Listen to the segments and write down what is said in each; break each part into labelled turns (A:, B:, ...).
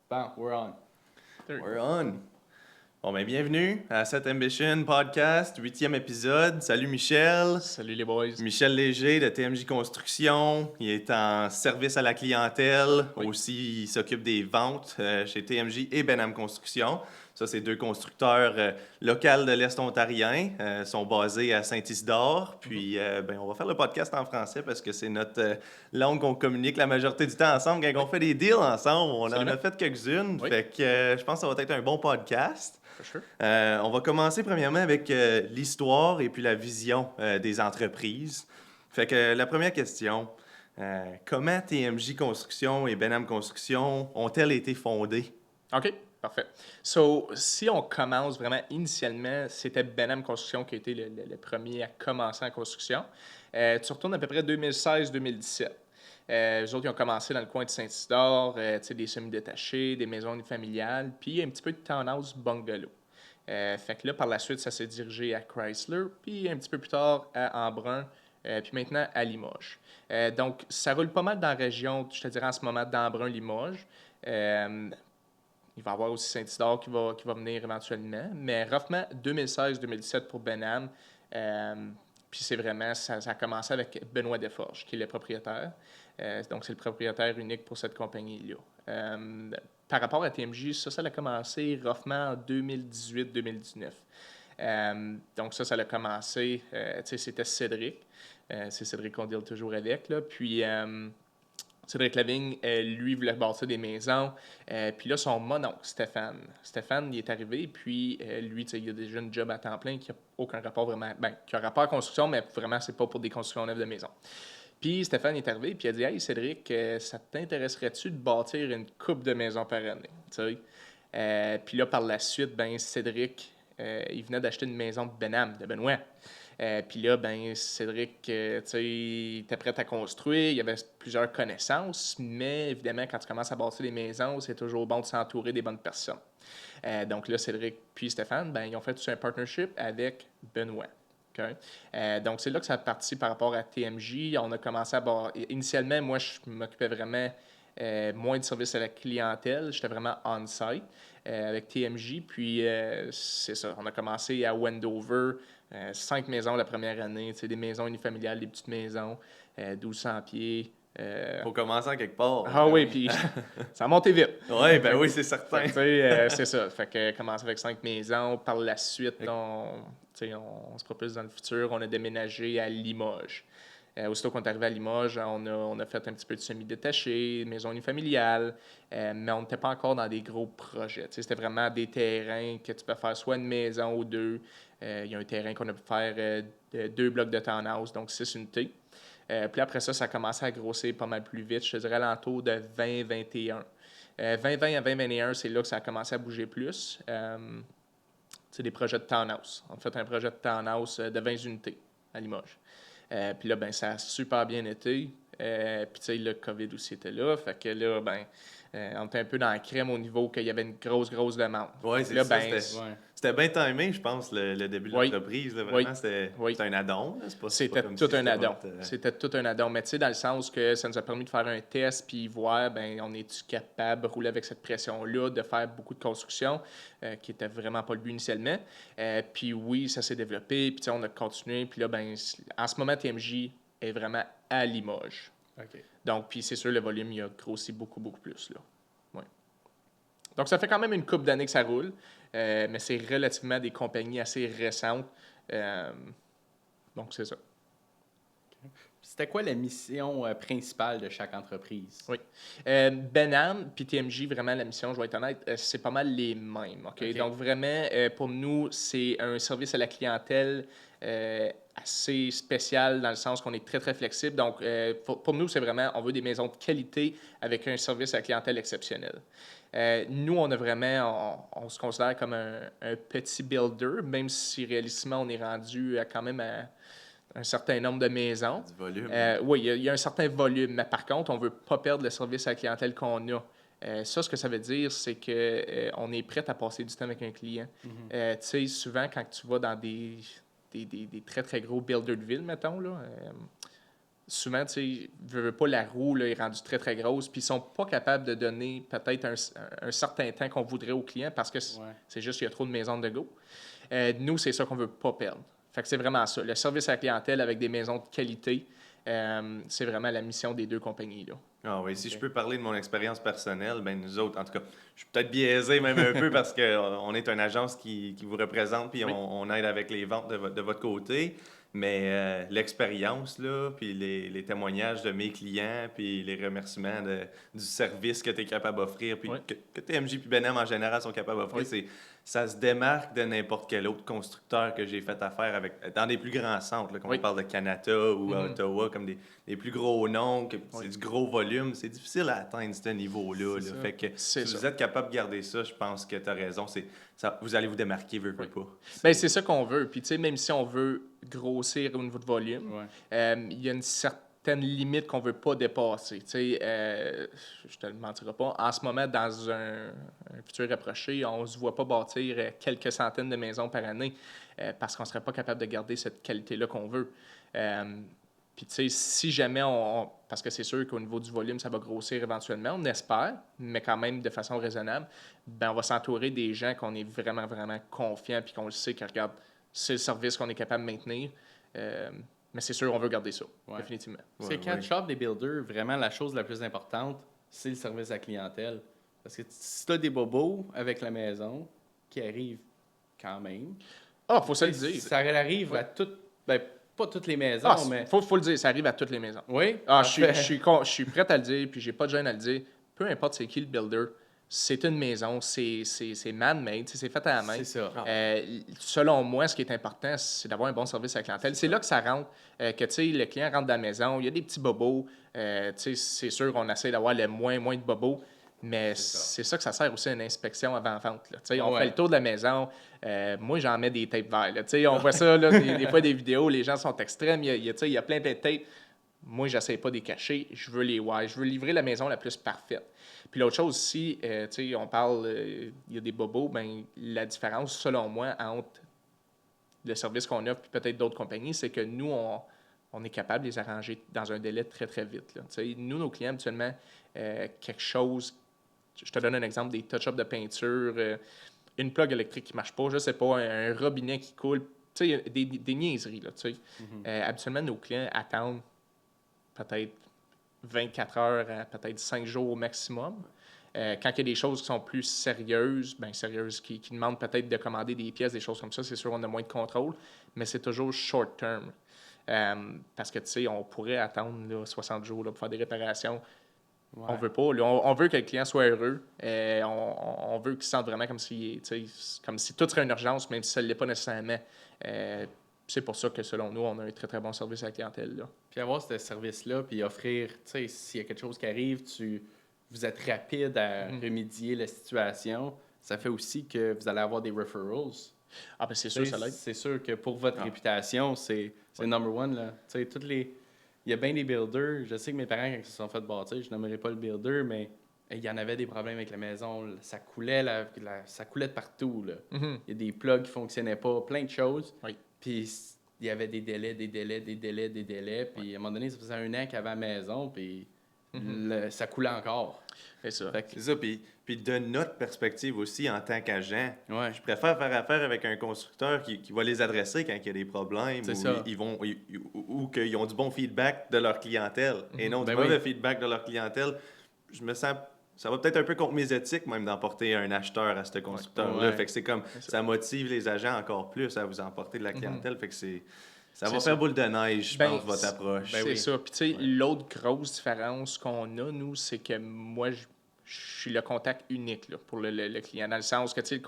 A: Bon, we're on.
B: We're on. Bon, ben bienvenue à Set Ambition Podcast, 8e épisode. Salut Michel.
C: Salut les boys.
B: Michel Léger de TMJ Construction. Il est en service à la clientèle.
C: Oui.
B: Aussi, il s'occupe des ventes chez TMJ et Benham Construction. Ça, c'est deux constructeurs locaux de l'Est ontarien. Sont basés à Saint-Isidore. Puis, ben, on va faire le podcast en français parce que c'est notre langue qu'on communique la majorité du temps ensemble. Quand on fait des deals ensemble, on en a fait quelques-unes.
C: Oui.
B: Fait que je pense que ça va être un bon podcast.
C: For sure.
B: On va commencer premièrement avec l'histoire et puis la vision des entreprises. Fait que la première question, comment TMJ Construction et Benham Construction ont-elles été fondées?
C: OK, parfait. So, si on commence vraiment initialement, c'était Benham Construction qui a été le premier à commencer en construction. Tu retournes à peu près 2016-2017. Eux autres, ils ont commencé dans le coin de Saint-Isidore, des semi-détachés, des maisons unifamiliales, puis un petit peu de townhouse bungalow. Fait que là, par la suite, ça s'est dirigé à Chrysler, puis un petit peu plus tard à Embrun, puis maintenant à Limoges. Donc, ça roule pas mal dans la région, je te dirais en ce moment, d'Embrun-Limoges. Il va y avoir aussi Saint-Isidore qui va venir éventuellement. Mais roughement, 2016-2017 pour Benham. Puis c'est vraiment, ça a commencé avec Benoît Desforges, qui est le propriétaire. Donc, c'est le propriétaire unique pour cette compagnie-là. Par rapport à TMJ, ça a commencé roughement en 2018-2019. Donc, ça a commencé, tu sais, c'était Cédric. C'est Cédric qu'on deal toujours avec, là. Puis, Cédric Lavigne, lui, voulait bâtir des maisons. Puis là, son mononcle, Stéphane, il est arrivé. Puis lui, il a déjà une job à temps plein qui n'a aucun rapport vraiment. Ben, qui a rapport à la construction, mais vraiment, c'est pas pour des constructions neuves de maisons. Puis Stéphane est arrivé, puis il a dit: Hey Cédric, ça t'intéresserait-tu de bâtir une coupe de maisons par année? Puis là, par la suite, ben Cédric, il venait d'acheter une maison de Benham, de Benoît. Puis là, ben Cédric, il était prêt à construire, il avait plusieurs connaissances, mais évidemment, quand tu commences à bâtir des maisons, c'est toujours bon de s'entourer des bonnes personnes. Donc là, Cédric puis Stéphane, ben, ils ont fait tout un partnership avec Benoît. Okay? Donc, c'est là que ça a parti par rapport à TMJ. On a commencé à... Initialement, moi, je m'occupais vraiment moins de service à la clientèle. J'étais vraiment on-site avec TMJ. Puis, c'est ça. On a commencé à Wendover. 5 maisons la première année. Des maisons unifamiliales, des petites maisons, 1200 pieds.
B: Faut commencer en quelque part.
C: Ah oui, puis ça a monté vite.
B: Oui, ben oui, c'est certain.
C: C'est ça. Fait que commencer avec 5 maisons. Par la suite, on se propulse dans le futur. On a déménagé à Limoges. Aussitôt qu'on est arrivé à Limoges, on a fait un petit peu de semi-détaché, maison unifamiliale, mais on n'était pas encore dans des gros projets. C'était vraiment des terrains que tu peux faire soit une maison ou deux. Il y a un terrain qu'on a pu faire 2 blocs de townhouse, donc 6 unités. Puis après ça a commencé à grossir pas mal plus vite. Je te dirais à l'entour de 2021. 2020 à 2021, c'est là que ça a commencé à bouger plus. C'est des projets de townhouse. On a fait un projet de townhouse de 20 unités à Limoges. Puis là, ben, ça a super bien été. Puis tu sais, le COVID aussi était là. Fait que là, ben, on était un peu dans la crème au niveau qu'il y avait une grosse demande.
B: Oui, c'est
C: là,
B: ça.
C: ben,
B: C'était bien timé, je pense, le début de l'entreprise. Là, vraiment, c'était un add-on. Là.
C: C'était tout un add-on. C'était tout un add-on. Mais tu sais, dans le sens que ça nous a permis de faire un test puis voir, ben, on est-tu capable de rouler avec cette pression-là, de faire beaucoup de construction, qui était vraiment pas le but initialement. Puis oui, ça s'est développé. Puis tu sais, on a continué. Puis là, ben, en ce moment, TMJ est vraiment à Limoges.
B: OK.
C: Donc, puis c'est sûr, le volume, il a grossi beaucoup plus, là. Ouais. Donc, ça fait quand même une couple d'années que ça roule, mais c'est relativement des compagnies assez récentes. Donc, c'est ça.
A: C'était quoi la mission principale de chaque entreprise?
C: Oui. Benham puis TMJ, vraiment, la mission, je vais être honnête, c'est pas mal les mêmes. OK? Donc, vraiment, pour nous, c'est un service à la clientèle assez spécial dans le sens qu'on est très flexible. Donc, pour nous, c'est vraiment, on veut des maisons de qualité avec un service à la clientèle exceptionnel. Nous, on a vraiment, on se considère comme un petit builder, même si réalistement, on est rendu quand même à un certain nombre de maisons.
B: Du volume.
C: Oui, il y a un certain volume, mais par contre, on ne veut pas perdre le service à la clientèle qu'on a. Ça, ce que ça veut dire, c'est qu'on est prêt à passer du temps avec un client. Tu sais, souvent, quand tu vas dans des très gros builders de ville, mettons, là, souvent, tu sais, veux pas, la roue là, est rendue très, très grosse, puis ils sont pas capables de donner peut-être un certain temps qu'on voudrait au client parce que c'est juste qu'il y a trop de maisons de go. Nous, c'est ça qu'on veut pas perdre. Fait que c'est vraiment ça. Le service à la clientèle avec des maisons de qualité, c'est vraiment la mission des deux compagnies, là.
B: Ah oui, si je peux parler de mon expérience personnelle, ben nous autres, en tout cas, je suis peut-être biaisé même un peu parce qu'on est une agence qui vous représente puis
C: Oui.
B: on aide avec les ventes de votre côté. Mais l'expérience, là, puis les témoignages de mes clients, puis les remerciements du service que tu es capable d'offrir, puis
C: Oui.
B: que TMJ puis Benham en général sont capables d'offrir,
C: Oui.
B: ça se démarque de n'importe quel autre constructeur que j'ai fait affaire avec, dans des plus grands centres, là, comme
C: Oui.
B: on parle de Canada ou à Ottawa, comme des plus gros noms, c'est du gros volume. C'est difficile à atteindre ce niveau-là.
A: C'est
B: Là.
A: ça.
B: Fait que
C: C'est
B: si
C: ça.
B: vous êtes capable de garder ça, je pense que tu as raison. Vous allez vous démarquer, veux pas.
C: Ben, c'est ça qu'on veut. Puis, tu sais, même si on veut grossir au niveau de volume,
A: Ouais.
C: il y a une certaine limite qu'on veut pas dépasser. Tu sais, je te le mentirai pas. En ce moment, dans un futur rapproché, on se voit pas bâtir quelques centaines de maisons par année parce qu'on serait pas capable de garder cette qualité-là qu'on veut. Puis, tu sais, si jamais parce que c'est sûr qu'au niveau du volume, ça va grossir éventuellement, on espère, mais quand même de façon raisonnable, ben on va s'entourer des gens qu'on est vraiment, vraiment confiants puis qu'on le sait que, regarde, c'est le service qu'on est capable de maintenir. Mais c'est sûr, on veut garder ça,
A: Ouais.
C: définitivement.
A: C'est quand tu shops des builders, vraiment la chose la plus importante, c'est le service à la clientèle. Parce que si tu as des bobos avec la maison qui arrivent quand même,
C: Ah, faut se le dire.
A: ça arrive à toutes, ben, pas toutes les maisons,
C: Ah,
A: mais.
C: faut le dire, ça arrive à toutes les maisons.
A: Oui.
C: Ah,
A: parfait.
C: je suis prêt à le dire, puis j'ai pas de gêne à le dire. Peu importe c'est qui le builder, c'est une maison, c'est man-made, tu sais, c'est fait à la main.
A: C'est ça.
C: Selon moi, ce qui est important, c'est d'avoir un bon service à la clientèle. C'est là que ça rentre, que tu sais, le client rentre dans la maison, il y a des petits bobos. Tu sais, c'est sûr qu'on essaie d'avoir le moins de bobos, mais c'est ça que ça sert aussi à une inspection avant-vente. Là. Tu sais, on
A: Ouais.
C: fait le tour de la maison. Moi, j'en mets des tapes verts. Là. Tu sais, on voit ça, là, des fois, des vidéos, les gens sont extrêmes, tu sais, il y a plein de tapes. Moi, j'essaie pas de les cacher. Je veux les wire. Je veux livrer la maison la plus parfaite. Puis l'autre chose aussi, tu sais, on parle, il y a des bobos, ben la différence, selon moi, entre le service qu'on offre et peut-être d'autres compagnies, c'est que nous, on est capable de les arranger dans un délai très, très vite. Là. Tu sais, nous, nos clients, habituellement, quelque chose, je te donne un exemple, des touch-ups de peinture, une plug électrique qui marche pas, je sais pas, un robinet qui coule, tu sais, des niaiseries, là, tu sais. Habituellement, nos clients attendent peut-être 24 heures à peut-être 5 jours au maximum. Quand il y a des choses qui sont plus sérieuses, qui demandent peut-être de commander des pièces, des choses comme ça, c'est sûr qu'on a moins de contrôle, mais c'est toujours short term. Parce que, tu sais, on pourrait attendre là, 60 jours là, pour faire des réparations.
A: Ouais.
C: On veut pas. Là, on veut que le client soit heureux. On veut qu'il se sente vraiment comme si tout serait une urgence, même si ça ne l'est pas nécessairement. C'est pour ça que, selon nous, on a un très, très bon service à la clientèle. Là.
A: Puis avoir ce service-là, puis offrir, tu sais, s'il y a quelque chose qui arrive, vous êtes rapide à remédier la situation. Ça fait aussi que vous allez avoir des referrals.
C: Ah, ben c'est sûr, ça l'aide.
A: C'est sûr que pour votre réputation, c'est number one. Là. Tu sais, il y a bien des builders. Je sais que mes parents, quand ils se sont fait bâtir, je nommerai pas le builder, mais il y en avait des problèmes avec la maison. Ça coulait, ça coulait de partout. Là. Il y a des plugs qui fonctionnaient pas, plein de choses.
C: Oui.
A: Puis il y avait des délais. Puis à un moment donné, ça faisait 1 an qu'il y avait à la maison, puis ça coulait encore.
C: C'est ça.
B: C'est ça. Puis de notre perspective aussi, en tant qu'agent,
A: Ouais.
B: je préfère faire affaire avec un constructeur qui va les adresser quand il y a des problèmes ou qu'ils ont du bon feedback de leur clientèle et non du mauvais feedback de leur clientèle. Je me sens... Ça va peut-être un peu contre mes éthiques, même, d'emporter un acheteur à ce constructeur-là. Fait que c'est comme... Ça motive les agents encore plus à vous emporter de la clientèle. Fait que ça va faire boule de neige, je pense, votre approche.
C: C'est ça. Puis, tu sais, l'autre grosse différence qu'on a, nous, c'est que moi, je suis le contact unique là, pour le client. Dans le sens que, tu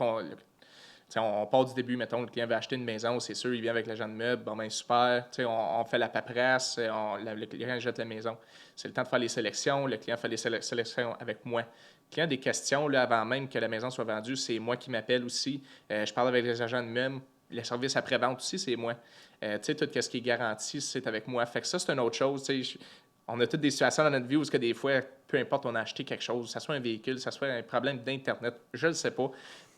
C: sais, on part du début, mettons, le client veut acheter une maison, c'est sûr, il vient avec l'agent de meubles, bon ben super, tu sais, on fait la paperasse, le client jette la maison. C'est le temps de faire les sélections, le client fait les sélections avec moi. Le client a des questions, là, avant même que la maison soit vendue, c'est moi qui m'appelle aussi. Je parle avec les agents de meubles. Le service après-vente aussi, c'est moi. Tu sais, tout ce qui est garanti, c'est avec moi. Fait que ça, c'est une autre chose, tu sais. On a toutes des situations dans notre vie où que des fois, peu importe, on a acheté quelque chose, que ce soit un véhicule, que ce soit un problème d'Internet, je ne le sais pas.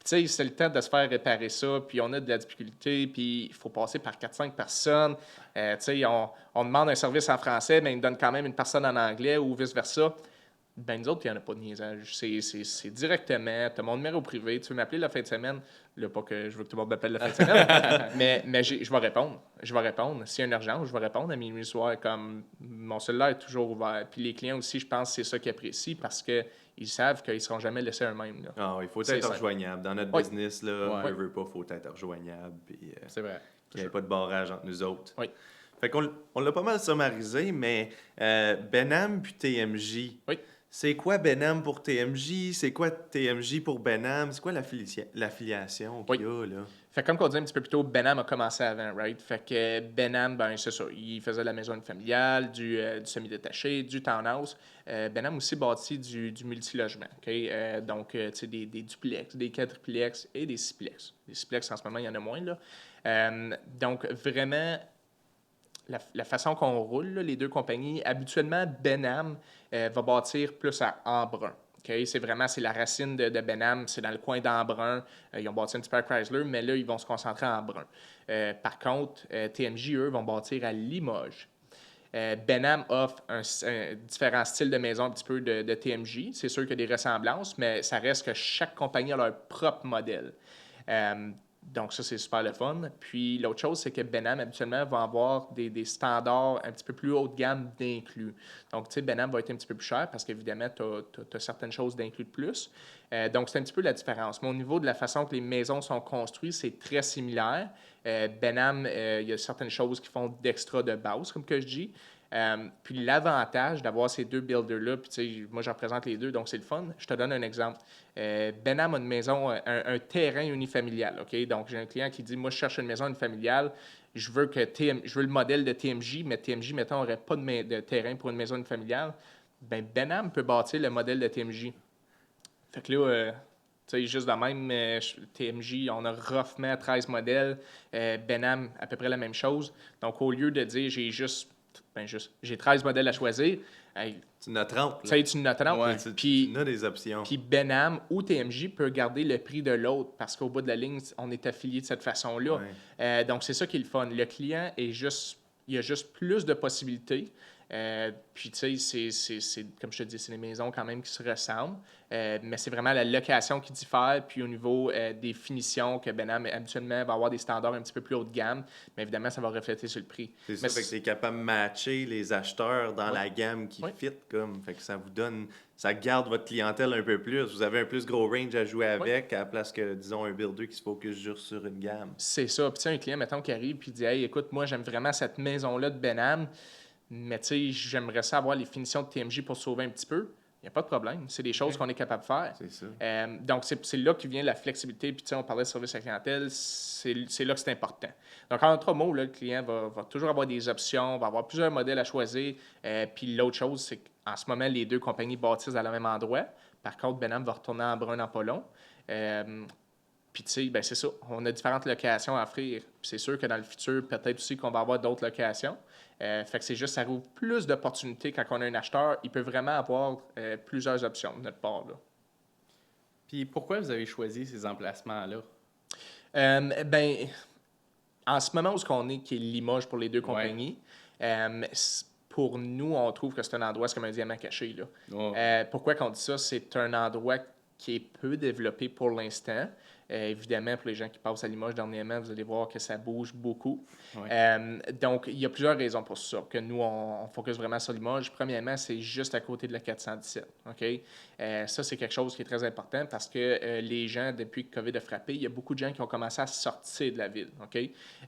C: tu sais, c'est le temps de se faire réparer ça, puis on a de la difficulté, puis il faut passer par 4-5 personnes. Tu sais, on demande un service en français, mais ils nous donnent quand même une personne en anglais ou vice-versa. Ben, nous autres, il n'y en a pas de niaisage. C'est directement, tu as mon numéro privé, tu veux m'appeler la fin de semaine. Là, pas que je veux que tout le monde m'appelle la fin de semaine, mais je vais répondre. Je vais répondre. S'il y a une urgence, je vais répondre à minuit le soir. Comme mon cellulaire est toujours ouvert. Puis les clients aussi, je pense que c'est ça qu'ils apprécient parce qu'ils savent qu'ils ne seront jamais laissés eux-mêmes. Là.
B: Ah, il faut
C: C'est
B: être
C: simple.
B: rejoignable. Dans notre
C: Oui.
B: business, là,
A: Ouais.
B: on veut pas, il faut être rejoignable. Puis,
A: C'est vrai.
B: il n'y a pas de barrage entre nous autres.
C: Oui.
B: Fait qu'on on l'a pas mal summarisé, mais Benham puis TMJ.
C: Oui.
B: C'est quoi Benham pour TMJ? C'est quoi TMJ pour Benham? C'est quoi l'affiliation qu'il y a, là?
C: Fait que comme on disait un petit peu plus tôt, Benham a commencé avant, right? Fait que Benham, ben c'est ça, il faisait de la maison familiale, du semi-détaché, du townhouse. Benham aussi bâtit du multilogement, OK? Donc, tu sais, des duplex, des quadruplex et des sixplex. Les sixplex, en ce moment, il y en a moins, là. Donc, vraiment, la façon qu'on roule, là, les deux compagnies, habituellement, Benham va bâtir plus à Embrun. Okay? C'est la racine de Benham, c'est dans le coin d'Embrun. Ils ont bâti un petit peu à Chrysler, mais là, ils vont se concentrer en Embrun. Par contre, TMJ, eux, vont bâtir à Limoges. Benham offre un différent style de maison un petit peu de TMJ. C'est sûr qu'il y a des ressemblances, mais ça reste que chaque compagnie a leur propre modèle. Donc, ça, c'est super le fun. Puis, l'autre chose, c'est que Benham, habituellement, va avoir des standards un petit peu plus haut de gamme d'inclus. Donc, tu sais, Benham va être un petit peu plus cher parce qu'évidemment, tu as certaines choses d'inclus de plus. Donc, c'est un petit peu la différence. Mais au niveau de la façon que les maisons sont construites, c'est très similaire. Benham, il y a certaines choses qui font d'extra de base, comme que je dis. Puis l'avantage d'avoir ces deux builders-là, puis tu sais, moi, je représente les deux, donc c'est le fun. Je te donne un exemple. Benham a une maison, un terrain unifamilial, OK? Donc, j'ai un client qui dit, moi, je cherche une maison unifamiliale, je veux le modèle de TMJ, mais TMJ, mettons, n'aurait pas de terrain pour une maison unifamiliale. Ben, Benham peut bâtir le modèle de TMJ. Fait que là, tu sais, juste de même, TMJ, on a roughement 13 modèles. Benham, à peu près la même chose. Donc, au lieu de dire, j'ai 13 modèles à choisir, hey,
B: Tu en as 30,
C: tu sais, tu en as 30.
A: Ouais.
B: tu as des options.
C: Puis Benham ou TMJ peut garder le prix de l'autre parce qu'au bout de la ligne, on est affilié de cette façon-là.
B: Ouais.
C: Donc, c'est ça qui est le fun. Le client il y a juste plus de possibilités. Puis, tu sais, c'est, comme je te dis, c'est des maisons quand même qui se ressemblent. Mais c'est vraiment la location qui diffère. Puis, au niveau des finitions, que Benham, habituellement, va avoir des standards un petit peu plus haut de gamme. Mais évidemment, ça va refléter sur le prix.
B: C'est ça,
C: Mais
B: fait que c'est capable de matcher les acheteurs dans
C: Ouais.
B: la gamme qui
C: Ouais.
B: fit, comme. Fait que ça vous donne, ça garde votre clientèle un peu plus. Vous avez un plus gros range à jouer avec, à la place que, disons, un builder qui se focus juste sur une gamme.
C: C'est ça. Puis, tu sais, un client, mettons, qui arrive et dit, hey, écoute, moi, j'aime vraiment cette maison-là de Benham. Mais tu sais, j'aimerais ça avoir les finitions de TMJ pour sauver un petit peu. Il n'y a pas de problème. C'est des choses qu'on est capable de faire.
B: C'est ça.
C: Donc, c'est là que vient la flexibilité. Puis, tu sais, on parlait de service à la clientèle. C'est là que c'est important. Donc, en trois mots, là, le client va toujours avoir des options, va avoir plusieurs modèles à choisir. Puis, l'autre chose, c'est qu'en ce moment, les deux compagnies bâtissent à le même endroit. Par contre, Benham va retourner en brun dans pas long. Puis, tu sais, ben c'est ça. On a différentes locations à offrir. Puis c'est sûr que dans le futur, peut-être aussi qu'on va avoir d'autres locations. Fait que c'est juste, ça ouvre plus d'opportunités quand on a un acheteur. Il peut vraiment avoir plusieurs options de notre part, là.
A: Puis pourquoi vous avez choisi ces emplacements-là?
C: Ben, en ce moment où on est, qui est Limoges pour les deux compagnies, pour nous, on trouve que c'est un endroit, c'est comme un diamant caché, là.
A: Oh.
C: Pourquoi qu'on dit ça? C'est un endroit qui est peu développé pour l'instant. Évidemment, pour les gens qui passent à Limoges dernièrement, vous allez voir que ça bouge beaucoup.
A: Ouais.
C: Donc, il y a plusieurs raisons pour ça, que nous, on focus vraiment sur Limoges. Premièrement, c'est juste à côté de la 417. OK? Ça, c'est quelque chose qui est très important parce que les gens, depuis que COVID a frappé, il y a beaucoup de gens qui ont commencé à sortir de la ville. OK?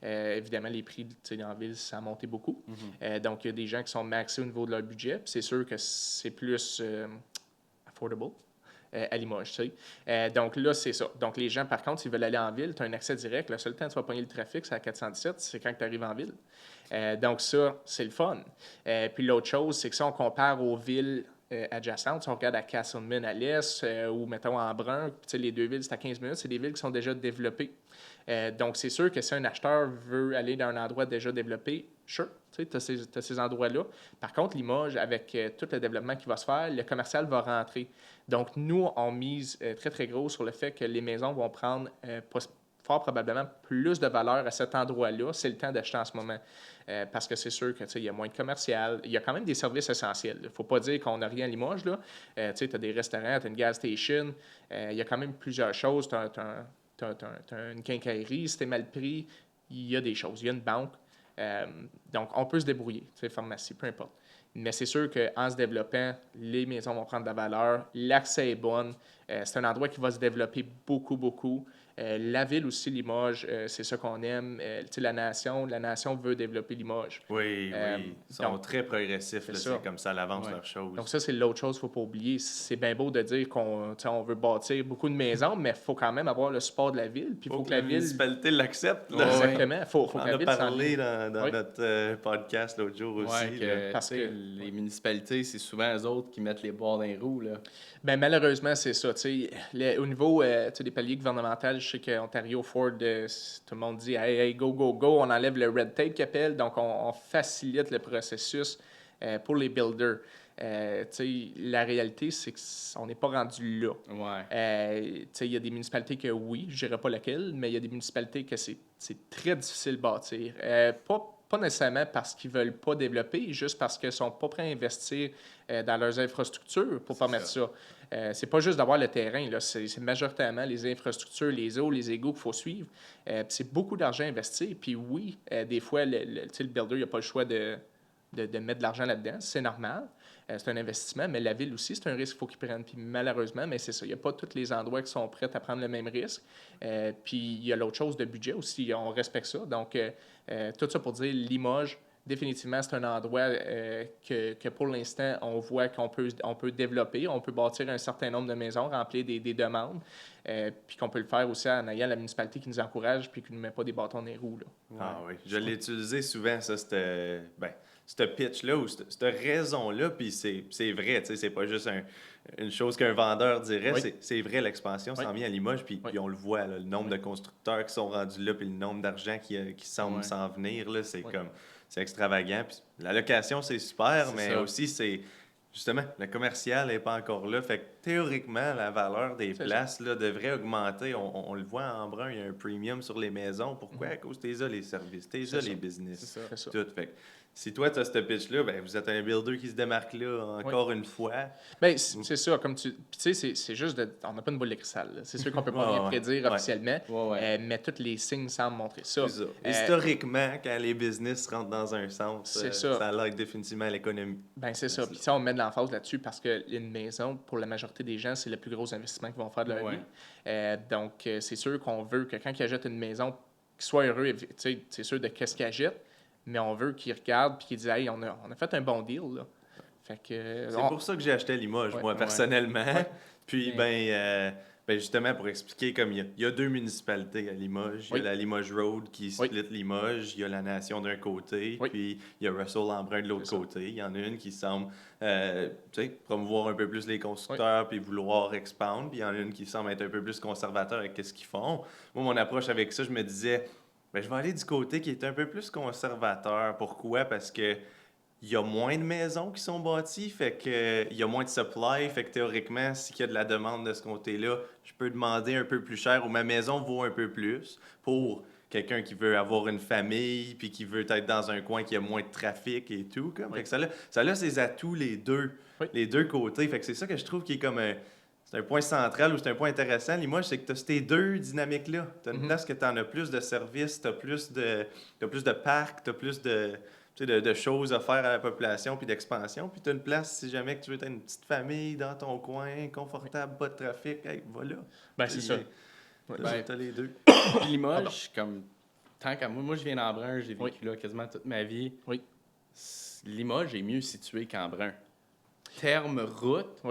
C: Évidemment, les prix dans la ville, ça a monté beaucoup. Donc, il y a des gens qui sont maxés au niveau de leur budget. Puis c'est sûr que c'est plus affordable. À Limoges, tu sais. Donc là, c'est ça. Donc les gens, par contre, s'ils veulent aller en ville, tu as un accès direct. Le seul temps que tu vas pogner le trafic, c'est à 417, c'est quand tu arrives en ville. Donc ça, c'est le fun. Puis l'autre chose, c'est que si on compare aux villes adjacentes. Si on regarde à Castleman à l'est ou mettons en Brun, les deux villes, c'est à 15 minutes, c'est des villes qui sont déjà développées. Donc, c'est sûr que si un acheteur veut aller dans un endroit déjà développé, sure, tu as ces endroits-là. Par contre, Limoges, avec tout le développement qui va se faire, le commercial va rentrer. Donc, nous, on mise très, très gros sur le fait que les maisons vont prendre fort probablement plus de valeur à cet endroit-là. C'est le temps d'acheter en ce moment. Parce que c'est sûr que il y a moins de commercial. Il y a quand même des services essentiels. Il ne faut pas dire qu'on n'a rien à Limoges. Tu as des restaurants, tu as une gas station. Il y a quand même plusieurs choses. Tu as une quincaillerie, si tu es mal pris. Il y a des choses. Il y a une banque. Donc, on peut se débrouiller. Pharmacie, peu importe. Mais c'est sûr qu'en se développant, les maisons vont prendre de la valeur. L'accès est bon. C'est un endroit qui va se développer beaucoup, beaucoup. La ville aussi, Limoges, c'est ça qu'on aime. La nation veut développer Limoges.
B: Oui. Ils sont très progressifs. C'est comme ça, à l'avance leur chose.
C: Donc ça, c'est l'autre chose qu'il ne faut pas oublier. C'est bien beau de dire qu'on veut bâtir beaucoup de maisons, mais il faut quand même avoir le support de la ville. Puis
B: faut que la municipalité l'accepte.
C: Exactement. Faut
B: on
C: que
B: en
C: la
B: a
C: ville
B: parlé dans notre podcast l'autre jour aussi.
A: Parce que les municipalités, c'est souvent eux autres qui mettent les bois dans les roues. Là.
C: Ben, malheureusement, c'est ça. Au niveau des paliers gouvernementaux, je sais qu'Ontario, Ford, tout le monde dit hey, go, go, go, on enlève le red tape qu'ils appellent, donc on facilite le processus pour les builders. La réalité, c'est qu'on n'est pas rendu là. Il y a des municipalités que oui, je ne dirais pas laquelle, mais il y a des municipalités que c'est très difficile de bâtir. Pas nécessairement parce qu'ils ne veulent pas développer, juste parce qu'ils ne sont pas prêts à investir dans leurs infrastructures pour permettre ça. C'est pas juste d'avoir le terrain, là, c'est majoritairement les infrastructures, les eaux, les égouts qu'il faut suivre. C'est beaucoup d'argent investi. Puis oui, des fois, le builder, il n'a pas le choix de mettre de l'argent là-dedans. C'est normal. C'est un investissement, mais la ville aussi, c'est un risque qu'il faut qu'ils prennent. Puis malheureusement, mais c'est ça. Il n'y a pas tous les endroits qui sont prêts à prendre le même risque. Puis il y a l'autre chose de budget aussi. On respecte ça. Donc, tout ça pour dire, Limoges, définitivement, c'est un endroit que pour l'instant, on voit qu'on peut développer. On peut bâtir un certain nombre de maisons, remplir des demandes. Puis qu'on peut le faire aussi en ayant la municipalité qui nous encourage puis qui ne nous met pas des bâtons dans les roues. Là.
B: Ah oui. Je l'ai utilisé souvent, ça, ce pitch-là ou cette raison-là, puis c'est vrai, tu sais, c'est pas juste une chose qu'un vendeur dirait, c'est vrai, l'expansion s'en vient à Limoges, puis on le voit, là, le nombre de constructeurs qui sont rendus là, puis le nombre d'argent qui semble s'en venir, là, c'est extravagant. Puis la location, c'est super, mais aussi, c'est justement, le commercial n'est pas encore là. Fait que théoriquement, la valeur des places là, devrait augmenter. On le voit en Brun, il y a un premium sur les maisons. Pourquoi? À cause t'es là les services, t'es là les business.
C: C'est ça.
B: Tout. Fait que, si toi, tu as ce pitch-là, ben, vous êtes un builder qui se démarque là encore une fois.
C: Bien, c'est ça. Comme tu sais, c'est juste on n'a pas une boule de cristal. Là. C'est sûr qu'on peut pas rien prédire officiellement, mais tous les signes semblent montrer ça.
B: C'est ça. Historiquement, quand les business rentrent dans un sens, ça l'aide définitivement à l'économie.
C: Ben c'est ça. Puis ça, on met de l'emphase là-dessus parce qu'une maison, pour la majorité des gens, c'est le plus gros investissement qu'ils vont faire de leur vie. Donc, c'est sûr qu'on veut que quand ils achètent une maison, qu'ils soient heureux. C'est sûr de qu'est-ce qu'ils achètent. Mais on veut qu'ils regardent et qu'ils disent hey, on a fait un bon deal. Là. Fait que,
B: c'est pour ça que j'ai acheté à Limoges, moi, personnellement. Puis, justement, pour expliquer, comme il y a deux municipalités à Limoges. Il y a la Limoges Road qui split Limoges. Il y a la Nation d'un côté. Puis, il y a Russell-Embrun de l'autre côté. Il y en a une qui semble promouvoir un peu plus les constructeurs puis vouloir expandre. Puis, il y en a une qui semble être un peu plus conservateur avec ce qu'ils font. Moi, mon approche avec ça, je me disais... je vais aller du côté qui est un peu plus conservateur. Pourquoi? Parce que il y a moins de maisons qui sont bâties, fait que il y a moins de supply, fait que théoriquement, s'il y a de la demande de ce côté-là, je peux demander un peu plus cher ou ma maison vaut un peu plus pour quelqu'un qui veut avoir une famille puis qui veut être dans un coin qui a moins de trafic et tout. Fait que ça a ses atouts les deux côtés. Fait que c'est ça que je trouve qui est comme c'est un point central ou c'est un point intéressant. Limoges, c'est que tu as ces deux dynamiques-là. Tu as une place que tu en as plus de services, tu as plus de parcs, tu as plus de choses à faire à la population puis d'expansion. Puis tu as une place, si jamais que tu veux être une petite famille dans ton coin, confortable, pas de trafic, hey, voilà.
C: Ben, c'est ça.
B: Tu as les deux.
A: Puis Limoges, comme tant qu'à moi, je viens d'Embrun, j'ai vécu là quasiment toute ma vie. Limoges est mieux situé qu'Embrun. Terme route.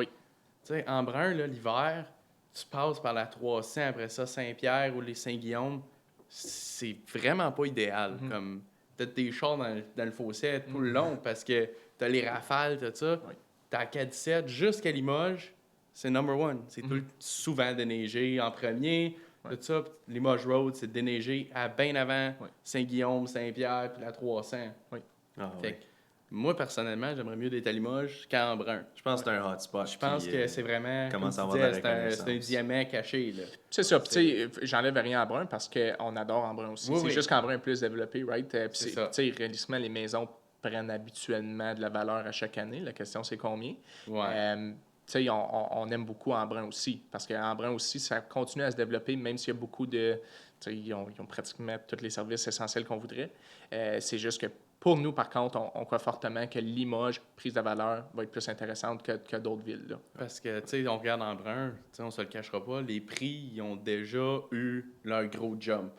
A: Tu sais, Embrun, là, l'hiver, tu passes par la 300, après ça, Saint-Pierre ou les Saint-Guillaume, c'est vraiment pas idéal. Comme, t'as des chars dans le fossé tout le long parce que t'as les rafales, tout ça. t'as Acadie jusqu'à Limoges, c'est number one. C'est souvent déneigé en premier. Tout ça, Limoges Road, c'est déneigé à bien avant Saint-Guillaume, Saint-Pierre, puis la 300. Fait que moi, personnellement, j'aimerais mieux d'être à Limoges qu'à Embrun.
B: Je pense que c'est un hotspot.
A: Je pense que c'est vraiment, comme
B: commence
A: tu
B: à avoir de la
A: disais, c'est un diamant caché. Là.
C: C'est ça. Puis, tu sais, j'enlève rien à Embrun parce qu'on adore Embrun aussi. C'est juste qu'Embrun est plus développé, right? Puis, tu sais, réalistement, les maisons prennent habituellement de la valeur à chaque année. La question, c'est combien? Tu sais, on aime beaucoup Embrun aussi. Parce qu'Embrun aussi, ça continue à se développer, même s'il y a beaucoup de. Tu sais, ils ont pratiquement tous les services essentiels qu'on voudrait. C'est juste que pour nous, par contre, on croit fortement que Limoges, prise de valeur, va être plus intéressante que d'autres villes. Là.
A: Parce que, tu sais, on regarde Embrun, on se le cachera pas, les prix, ils ont déjà eu leur gros jump.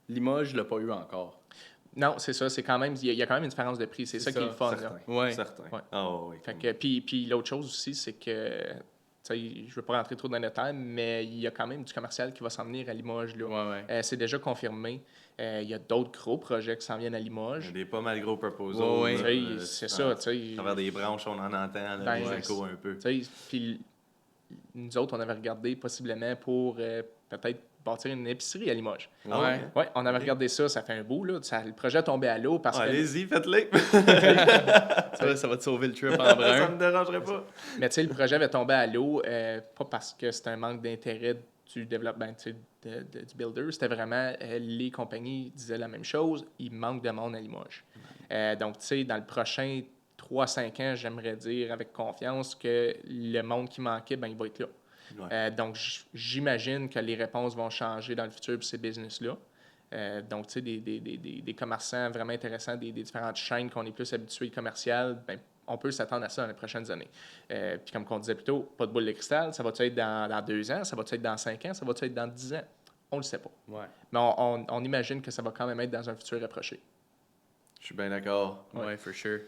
A: Limoges, ne l'a pas eu encore.
C: Non, c'est ça. C'est quand même, il y a quand même une différence de prix. C'est ça qui est le fun.
B: Certain.
C: Ouais.
B: Oh, oui.
C: Fait que, puis l'autre chose aussi, c'est que, tu sais, je ne veux pas rentrer trop dans le détail, mais il y a quand même du commercial qui va s'en venir à Limoges. Là. C'est déjà confirmé. Il y a d'autres gros projets qui s'en viennent à Limoges.
B: Il y a des pas mal gros proposals.
C: C'est ça. À
B: travers des branches, on en entend des échos un peu.
C: Puis nous autres, on avait regardé possiblement pour peut-être bâtir une épicerie à Limoges. Ouais, on avait regardé ça, ça fait un bout. Là. Le projet tombait à l'eau parce que...
B: Allez-y, faites-le!
A: Ça va te sauver le trip en brun.
B: Ça me dérangerait pas.
C: Mais tu sais, le projet avait tombé à l'eau, pas parce que c'était un manque d'intérêt du développement du builder, c'était vraiment les compagnies disaient la même chose, il manque de monde à Limoges. Donc, tu sais, dans le prochain 3-5 ans, j'aimerais dire avec confiance que le monde qui manquait, ben il va être là. Donc, j'imagine que les réponses vont changer dans le futur pour ces business-là. Donc, tu sais, des commerçants vraiment intéressants, des différentes chaînes qu'on est plus habitués commerciales, ben, on peut s'attendre à ça dans les prochaines années. Puis comme on disait plus tôt, pas de boule de cristal, ça va-tu être dans 2 ans, ça va-tu être dans 5 ans, ça va-tu être dans 10 ans? On le sait pas. Mais on imagine que ça va quand même être dans un futur approché.
B: Je suis bien d'accord.
A: Oui, for sure.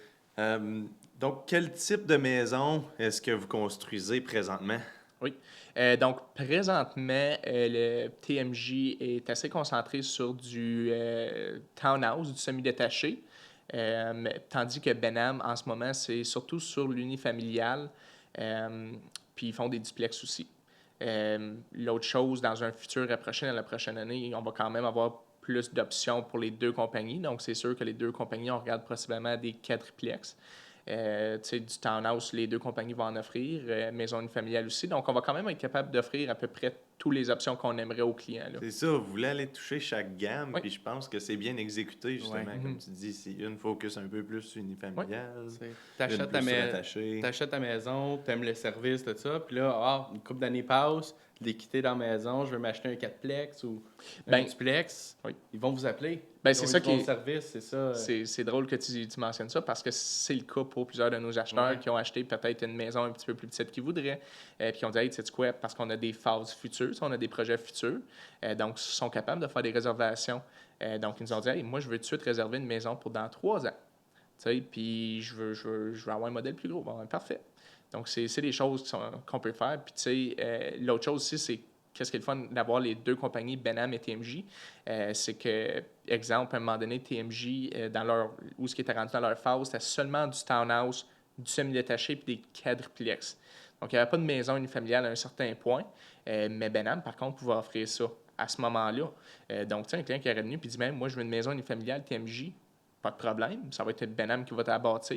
B: Donc, quel type de maison est-ce que vous construisez présentement?
C: Oui. Donc, présentement, le TMJ est assez concentré sur du townhouse, du semi-détaché, tandis que Benham, en ce moment, c'est surtout sur l'unifamilial, puis ils font des duplex aussi. L'autre chose, dans un futur approché, dans la prochaine année, on va quand même avoir plus d'options pour les deux compagnies. Donc, c'est sûr que les deux compagnies, on regarde possiblement des quadruplex. Du townhouse, les deux compagnies vont en offrir, maison unifamiliale aussi. Donc, on va quand même être capable d'offrir à peu près toutes les options qu'on aimerait aux clients. Là.
B: C'est ça, vous voulez aller toucher chaque gamme, puis je pense que c'est bien exécuté, justement. Comme tu dis, c'est une focus un peu plus unifamiliale.
A: T'achètes ta maison, t'aimes le service, tout ça, puis là, une couple d'années passe, l'équité dans la maison, je veux m'acheter un 4plex ou un duplex, ils vont vous appeler.
C: C'est ça qui est...
A: service, c'est ça.
C: C'est drôle que tu mentionnes ça parce que c'est le cas pour plusieurs de nos acheteurs qui ont acheté peut-être une maison un petit peu plus petite qu'ils voudraient, puis qui ont dit, hey, sais-tu quoi, parce qu'on a des phases futures, on a des projets futurs, donc ils sont capables de faire des réservations. Donc ils nous ont dit, hey, moi je veux tout de suite réserver une maison pour dans 3 ans. Puis je veux avoir un modèle plus gros. Bon, parfait. Donc c'est des choses qu'on peut faire. Puis tu sais, l'autre chose aussi, c'est qu'est-ce qui est le fun d'avoir les deux compagnies, Benham et TMJ, c'est que, exemple, à un moment donné, TMJ, où ce qui était rendu dans leur phase, c'était seulement du townhouse, du semi-détaché puis des quadruplex. Donc, il n'y avait pas de maison unifamiliale à un certain point, mais Benham, par contre, pouvait offrir ça à ce moment-là. Donc, tu sais, un client qui aurait venu et dit, même, moi, je veux une maison unifamiliale TMJ, pas de problème, ça va être Benham qui va t'abattre.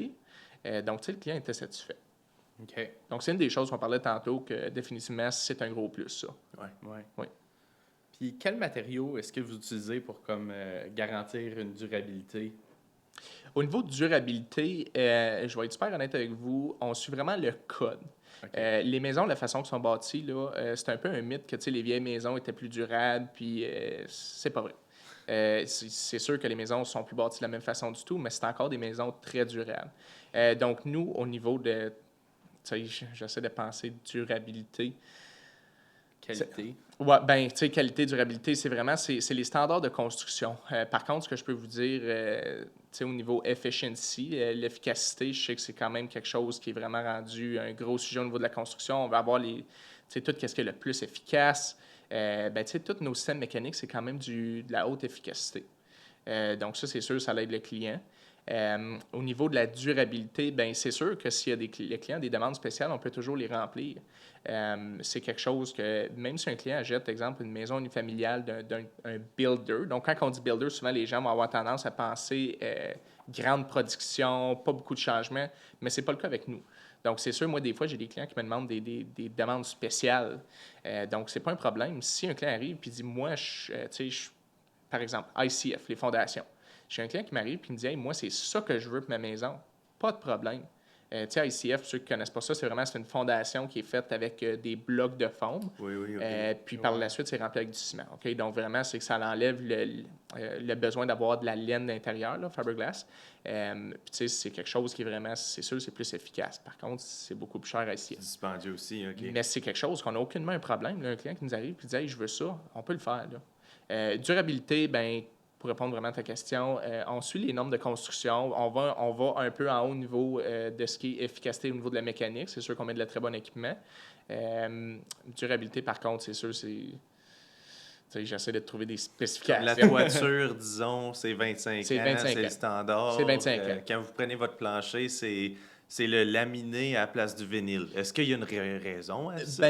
C: Donc, tu sais, le client était satisfait.
A: OK.
C: Donc, c'est une des choses qu'on parlait tantôt que définitivement, c'est un gros plus, ça.
A: Oui. Puis, quel matériau est-ce que vous utilisez pour garantir une durabilité?
C: Au niveau de durabilité, je vais être super honnête avec vous, on suit vraiment le code. Okay. Les maisons, la façon qu'elles sont bâties, là, c'est un peu un mythe que les vieilles maisons étaient plus durables, puis c'est pas vrai. C'est sûr que les maisons sont plus bâties de la même façon du tout, mais c'est encore des maisons très durables. Donc, nous, au niveau de... J'essaie de penser durabilité.
A: Qualité.
C: Oui, bien, tu sais, qualité, durabilité, c'est vraiment, c'est les standards de construction. Par contre, ce que je peux vous dire, tu sais, au niveau efficiency, l'efficacité, je sais que c'est quand même quelque chose qui est vraiment rendu un gros sujet au niveau de la construction. On va avoir tout ce qui est le plus efficace. Tu sais, tous nos systèmes mécaniques, c'est quand même de la haute efficacité. Donc ça, c'est sûr, ça aide le client. Au niveau de la durabilité, ben c'est sûr que s'il y a les clients des demandes spéciales, on peut toujours les remplir. C'est quelque chose que, même si un client achète, par exemple, une maison unifamiliale d'un builder, donc quand on dit builder, souvent les gens vont avoir tendance à penser grande production, pas beaucoup de changements, mais c'est pas le cas avec nous. Donc, c'est sûr, moi, des fois, j'ai des clients qui me demandent des demandes spéciales. Donc, c'est pas un problème. Si un client arrive et dit, moi, par exemple, ICF, les fondations. J'ai un client qui m'arrive et me dit, hey, moi, c'est ça que je veux pour ma maison. Pas de problème. Tu sais, ICF, pour ceux qui ne connaissent pas ça, c'est une fondation qui est faite avec des blocs de foam.
B: Oui, OK.
C: Puis par la suite, c'est rempli avec du ciment. OK? Donc vraiment, c'est que ça enlève le besoin d'avoir de la laine d'intérieur, là, fiberglass. Puis tu sais, c'est quelque chose qui est vraiment, c'est sûr, c'est plus efficace. Par contre, c'est beaucoup plus cher à ICF.
B: C'est dispendieux aussi, OK.
C: Mais c'est quelque chose qu'on n'a aucunement un problème. Là, un client qui nous arrive et dit, hey, je veux ça, on peut le faire. Là. Durabilité, ben pour répondre vraiment à ta question, on suit les normes de construction. On va un peu en haut niveau de ce qui est efficacité au niveau de la mécanique. C'est sûr qu'on met de la très bon équipement. Durabilité, par contre, c'est sûr, j'essaie de trouver des spécifications.
B: La toiture, disons, c'est 25
C: C'est
B: ans,
C: 25
B: c'est
C: ans.
B: le standard.
C: C'est 25 ans.
B: Quand vous prenez votre plancher, c'est le laminé à la place du vinyle. Est-ce qu'il y a une raison à ça?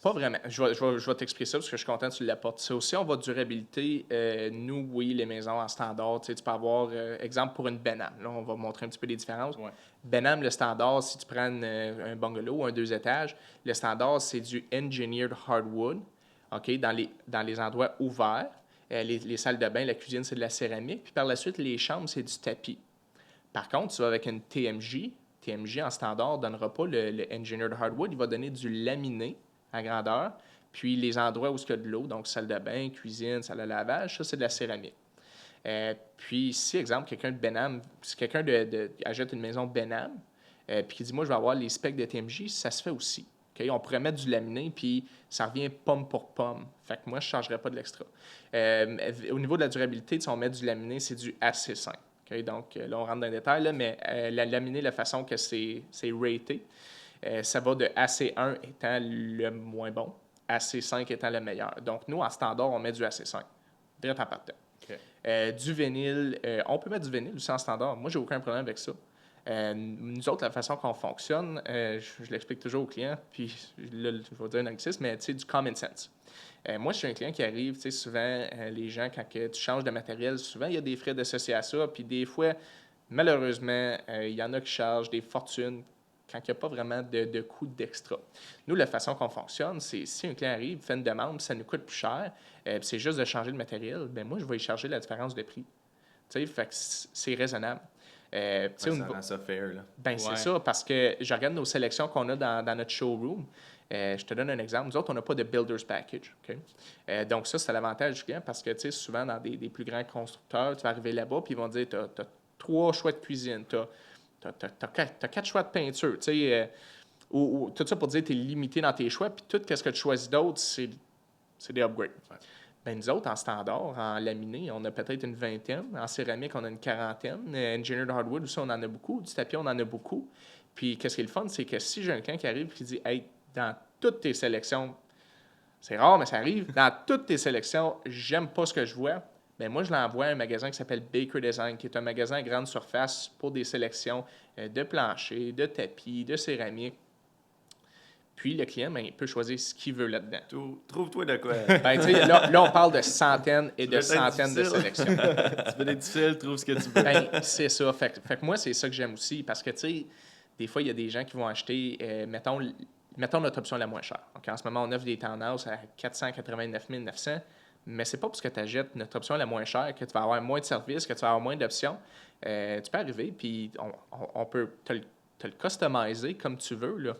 C: Pas vraiment. Je vais t'expliquer ça parce que je suis content que tu l'apportes. Ça aussi, on va de durabilité. Nous, oui, les maisons en standard, tu peux avoir, exemple pour une Benham. Là, on va montrer un petit peu les différences.
A: Ouais.
C: Benham, le standard, si tu prends un bungalow, un 2 étages, le standard, c'est du engineered hardwood, OK, dans les endroits ouverts. Les salles de bain, la cuisine, c'est de la céramique. Puis par la suite, les chambres, c'est du tapis. Par contre, tu vas avec une TMJ. TMJ en standard ne donnera pas le engineered hardwood, il va donner du laminé à grandeur. Puis les endroits où il y a de l'eau, donc salle de bain, cuisine, salle de lavage, ça, c'est de la céramique. Puis si, exemple, quelqu'un de Benham, si quelqu'un achète une maison Benham, puis qui dit, moi, je vais avoir les specs de TMJ, ça se fait aussi. Okay? On pourrait mettre du laminé, puis ça revient pomme pour pomme. Fait que moi, je ne changerais pas de l'extra. Au niveau de la durabilité, si on met du laminé, c'est du AC5. Okay? Donc là, on rentre dans les détails, là, mais la laminé, la façon que c'est raté, ça va de AC1 étant le moins bon, AC5 étant le meilleur. Donc, nous, en standard, on met du AC5, direct en partant.
A: Okay.
C: Du vinyle, on peut mettre du vinyle aussi en standard. Moi, j'ai aucun problème avec ça. Nous autres, la façon qu'on fonctionne, je l'explique toujours aux clients, puis là, je vais dire un anglicisme, mais tu sais, du common sense. Moi, je suis un client qui arrive, tu sais, souvent, les gens, quand tu changes de matériel, souvent, il y a des frais associés à ça, puis des fois, malheureusement, il y en a qui chargent des fortunes quand il n'y a pas vraiment de coût d'extra. Nous, la façon qu'on fonctionne, c'est si un client arrive, fait une demande, ça nous coûte plus cher, c'est juste de changer le matériel, bien moi, je vais y charger la différence de prix. Tu sais, fait que c'est raisonnable.
B: Ça rend ça fair, là.
C: Ben, c'est ça, parce que je regarde nos sélections qu'on a dans notre showroom. Je te donne un exemple. Nous autres, on n'a pas de Builder's Package. Okay? Donc, ça, c'est l'avantage du client parce que, tu sais, souvent, dans des plus grands constructeurs, tu vas arriver là-bas puis ils vont te dire tu as 3 choix de cuisine, tu as 4 choix de peinture. Tu sais, ou tout ça pour dire que tu es limité dans tes choix, puis tout ce que tu choisis d'autre, c'est des upgrades. Ouais. Ben, nous autres, en standard, en laminé, on a peut-être une vingtaine. En céramique, on a une quarantaine. Engineered hardwood aussi, on en a beaucoup. Du tapis, on en a beaucoup. Puis, qu'est-ce qui est le fun, c'est que si j'ai un client qui arrive et qui dit « Hey, dans toutes tes sélections, c'est rare, mais ça arrive, dans toutes tes sélections, j'aime pas ce que je vois », bien, moi, je l'envoie à un magasin qui s'appelle Baker Design, qui est un magasin à grande surface pour des sélections de planchers, de tapis, de céramique. Puis, le client, ben, il peut choisir ce qu'il veut là-dedans.
B: Trouve-toi de quoi.
C: Ben, tu sais, là, on parle de centaines et de centaines de sélections.
A: Tu veux des difficiles, trouve ce que tu veux.
C: Ben, c'est ça. Fait que moi, c'est ça que j'aime aussi. Parce que, tu sais, des fois, il y a des gens qui vont acheter, mettons notre option la moins chère. Donc, en ce moment, on offre des townhouses à 489 900. Mais c'est pas parce que tu achètes notre option la moins chère que tu vas avoir moins de services, que tu vas avoir moins d'options. Tu peux arriver, puis on peut te le customiser comme tu veux, là.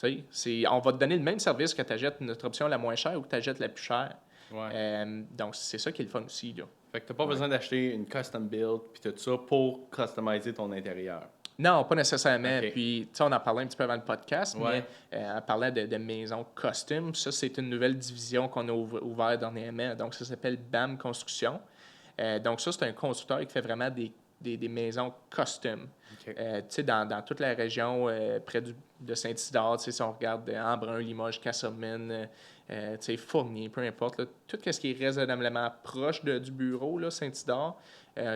C: On va te donner le même service que tu achètes notre option la moins chère ou que tu achètes la plus chère.
A: Ouais.
C: Donc, c'est ça qui est le fun aussi. Là.
A: Fait que tu n'as pas besoin d'acheter une custom build puis tout ça pour customiser ton intérieur.
C: Non, pas nécessairement.
A: Okay.
C: Puis, tu sais, on en parlait un petit peu avant le podcast,
A: Ouais.
C: mais en parlant de maisons custom, ça, c'est une nouvelle division qu'on a ouverte dernièrement. Donc, ça s'appelle BAM Construction. Donc, ça, c'est un constructeur qui fait vraiment des des maisons custom.
A: OK.
C: Tu sais, dans toute la région près de Saint-Isidore, tu sais, si on regarde Embrun, Limoges, Castleman, tu sais, Fournier, peu importe, là, tout ce qui est raisonnablement proche du bureau, là, Saint-Isidore,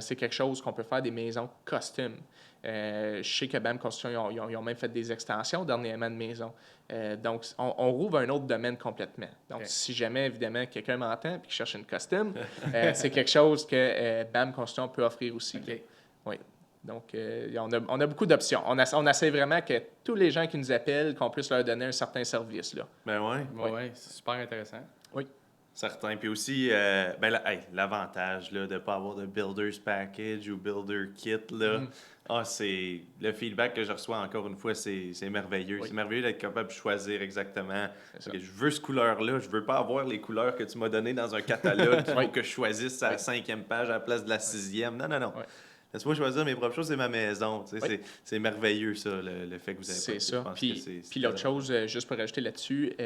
C: c'est quelque chose qu'on peut faire des maisons custom. Je sais que BAM Construction, ils ont même fait des extensions dernièrement de maisons. Donc, on rouvre un autre domaine complètement. Donc,
A: OK.
C: si jamais, évidemment, quelqu'un m'entend et qui cherche une custom, c'est quelque chose que BAM Construction peut offrir aussi.
A: OK.
C: Oui. Donc, on a beaucoup d'options. On essaie vraiment que tous les gens qui nous appellent, qu'on puisse leur donner un certain service. Là.
B: Ben ouais.
A: Ouais, c'est super intéressant.
C: Oui.
B: Certain. Puis aussi, l'avantage là, de ne pas avoir de Builder's Package ou Builder Kit, là, c'est le feedback que je reçois encore une fois, c'est merveilleux.
C: Oui.
B: C'est merveilleux d'être capable de choisir exactement.
C: C'est ça.
B: Je veux ce couleur-là, je veux pas avoir les couleurs que tu m'as données dans un catalogue qu'il faut que je choisisse à la 5e page à la place de la 6e. Non.
C: Oui.
B: Laisse-moi choisir mes propres choses, c'est ma maison. Tu sais,
C: Oui.
B: c'est merveilleux, ça, le fait que vous avez
C: C'est
B: pas
C: ça.
B: Je pense que
C: Puis l'autre chose, juste pour rajouter là-dessus,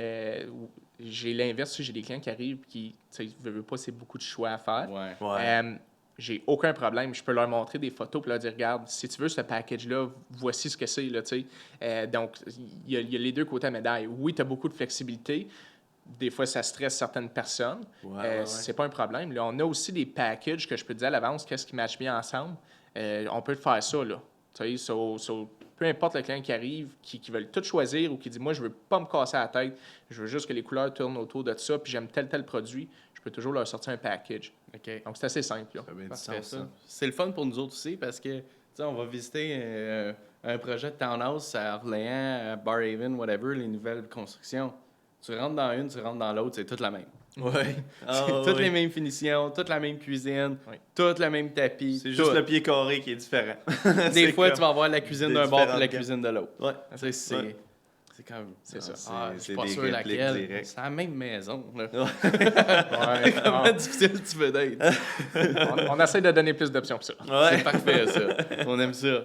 C: j'ai l'inverse. J'ai des clients qui arrivent qui, tu sais, veulent pas, c'est beaucoup de choix à faire.
A: Ouais.
B: Ouais.
C: J'ai aucun problème. Je peux leur montrer des photos et leur dire, regarde, si tu veux ce package-là, voici ce que c'est. Là, tu sais. Donc, il y a les deux côtés à la médaille. Oui, tu as beaucoup de flexibilité. Des fois, ça stresse certaines personnes.
B: Ouais.
C: C'est pas un problème. Là, on a aussi des packages que je peux te dire à l'avance qu'est-ce qui match bien ensemble. On peut faire ça. Là. Tu sais, peu importe le client qui arrive, qui veut tout choisir ou qui dit, moi, je veux pas me casser la tête, je veux juste que les couleurs tournent autour de ça, puis j'aime tel produit, je peux toujours leur sortir un package.
A: OK.
C: Donc, c'est assez simple. Là.
B: Ça a bien du
A: Parfait,
B: sens,
A: ça.
B: ça.
A: C'est le fun pour nous autres aussi parce que, tu sais, on va visiter un projet de townhouse à Orléans, à Barhaven, whatever, les nouvelles constructions. Tu rentres dans une, tu rentres dans l'autre, c'est toute la même.
B: Ouais.
A: C'est toutes les mêmes finitions, toute la même cuisine,
C: Oui.
A: toute le même tapis.
B: C'est
A: tout.
B: juste le pied carré qui est différent.
A: Des fois,
B: comme
A: tu vas avoir la cuisine
B: des
A: d'un bord et la
B: différentes
A: cuisine de l'autre.
B: Ouais.
A: Tu sais,
B: Ouais.
A: c'est comme...
C: C'est ça.
A: Je
B: C'est
A: suis pas
B: des
A: sûr
B: répliques
A: laquelle.
B: directes.
A: C'est la même maison. Là.
C: Ouais.
A: Comment difficile tu veux d'être?
C: On essaie de donner plus d'options que ça.
B: Ouais.
A: C'est parfait, ça. On aime ça.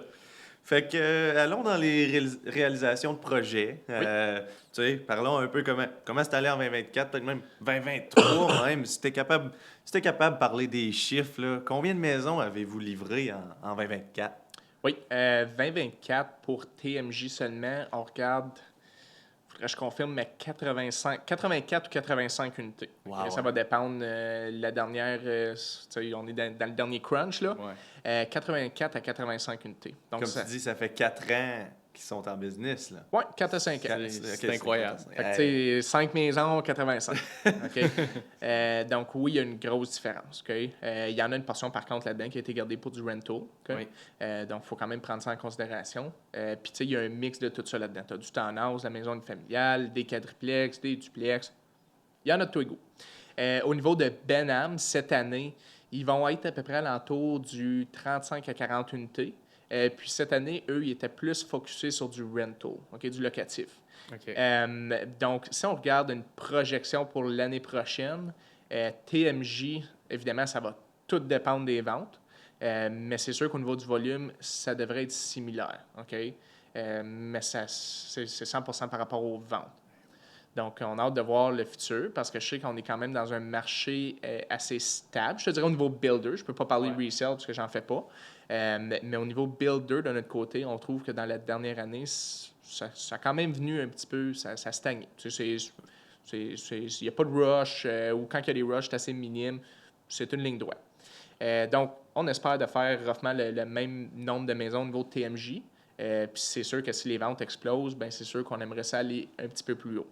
B: Fait que, allons dans les réalisations de projets. Tu sais, parlons un peu comment c'est allé en 2024, peut-être même 2023 même. Si t'es capable de parler des chiffres, là, combien de maisons avez-vous livrées en 2024?
C: Oui, 2024 pour TMJ seulement, on regarde, faudrait que je confirme, mais 84 ou 85 unités.
B: Wow,
C: Ça
B: ouais.
C: va dépendre. La dernière, tu sais, on est dans le dernier crunch, là.
A: Ouais.
C: 84 à 85 unités. Donc,
B: Comme tu dis, ça fait 4 ans qu'ils sont en business. Là.
C: Oui, 4 à 5 ans.
A: C'est incroyable.
C: Fait que, tu sais, 5 maisons, 85. OK? Donc, oui, il y a une grosse différence. OK? Il y en a une portion, par contre, là-dedans qui a été gardée pour du rental. OK?
A: Oui.
C: Donc, il faut quand même prendre ça en considération. Puis, tu sais, il y a un mix de tout ça là-dedans. Tu as du townhouse, la maison familiale, des quadruplex, des duplex. Il y en a de tout et goût. Au niveau de Benham, cette année, ils vont être à peu près à l'entour du 35 à 40 unités. Puis cette année, eux, ils étaient plus focusés sur du rental, okay, du locatif.
A: OK.
C: Donc, si on regarde une projection pour l'année prochaine, TMJ, évidemment, ça va tout dépendre des ventes. Mais c'est sûr qu'au niveau du volume, ça devrait être similaire. Okay? Mais c'est 100% par rapport aux ventes. Donc, on a hâte de voir le futur parce que je sais qu'on est quand même dans un marché assez stable. Je te dirais au niveau builder, je ne peux pas parler resale parce que j'en fais pas. Mais au niveau builder, de notre côté, on trouve que dans la dernière année, ça a quand même venu un petit peu, ça stagne. Tu sais, il n'y a pas de rush ou quand il y a des rushs, c'est assez minime. C'est une ligne droite. Donc, on espère de faire roughement le même nombre de maisons au niveau de TMJ. Puis c'est sûr que si les ventes explosent, ben c'est sûr qu'on aimerait ça aller un petit peu plus haut.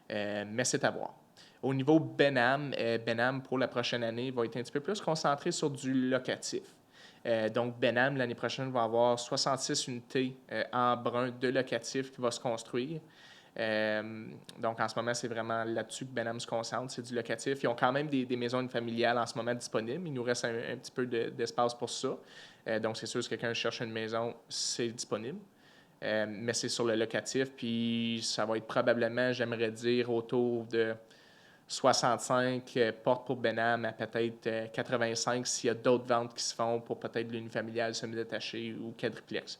C: Mais c'est à voir. Au niveau Benham, Benham, pour la prochaine année, va être un petit peu plus concentré sur du locatif. Donc, Benham, l'année prochaine, va avoir 66 unités en brun de locatif qui va se construire. Donc, en ce moment, c'est vraiment là-dessus que Benham se concentre. C'est du locatif. Ils ont quand même des maisons familiales en ce moment disponibles. Il nous reste un petit peu d'espace pour ça. Donc, c'est sûr que si quelqu'un cherche une maison, c'est disponible. Mais c'est sur le locatif, puis ça va être probablement, j'aimerais dire, autour de 65 portes pour Benham à peut-être 85 s'il y a d'autres ventes qui se font pour peut-être l'unifamilial semi-détaché ou quadruplex,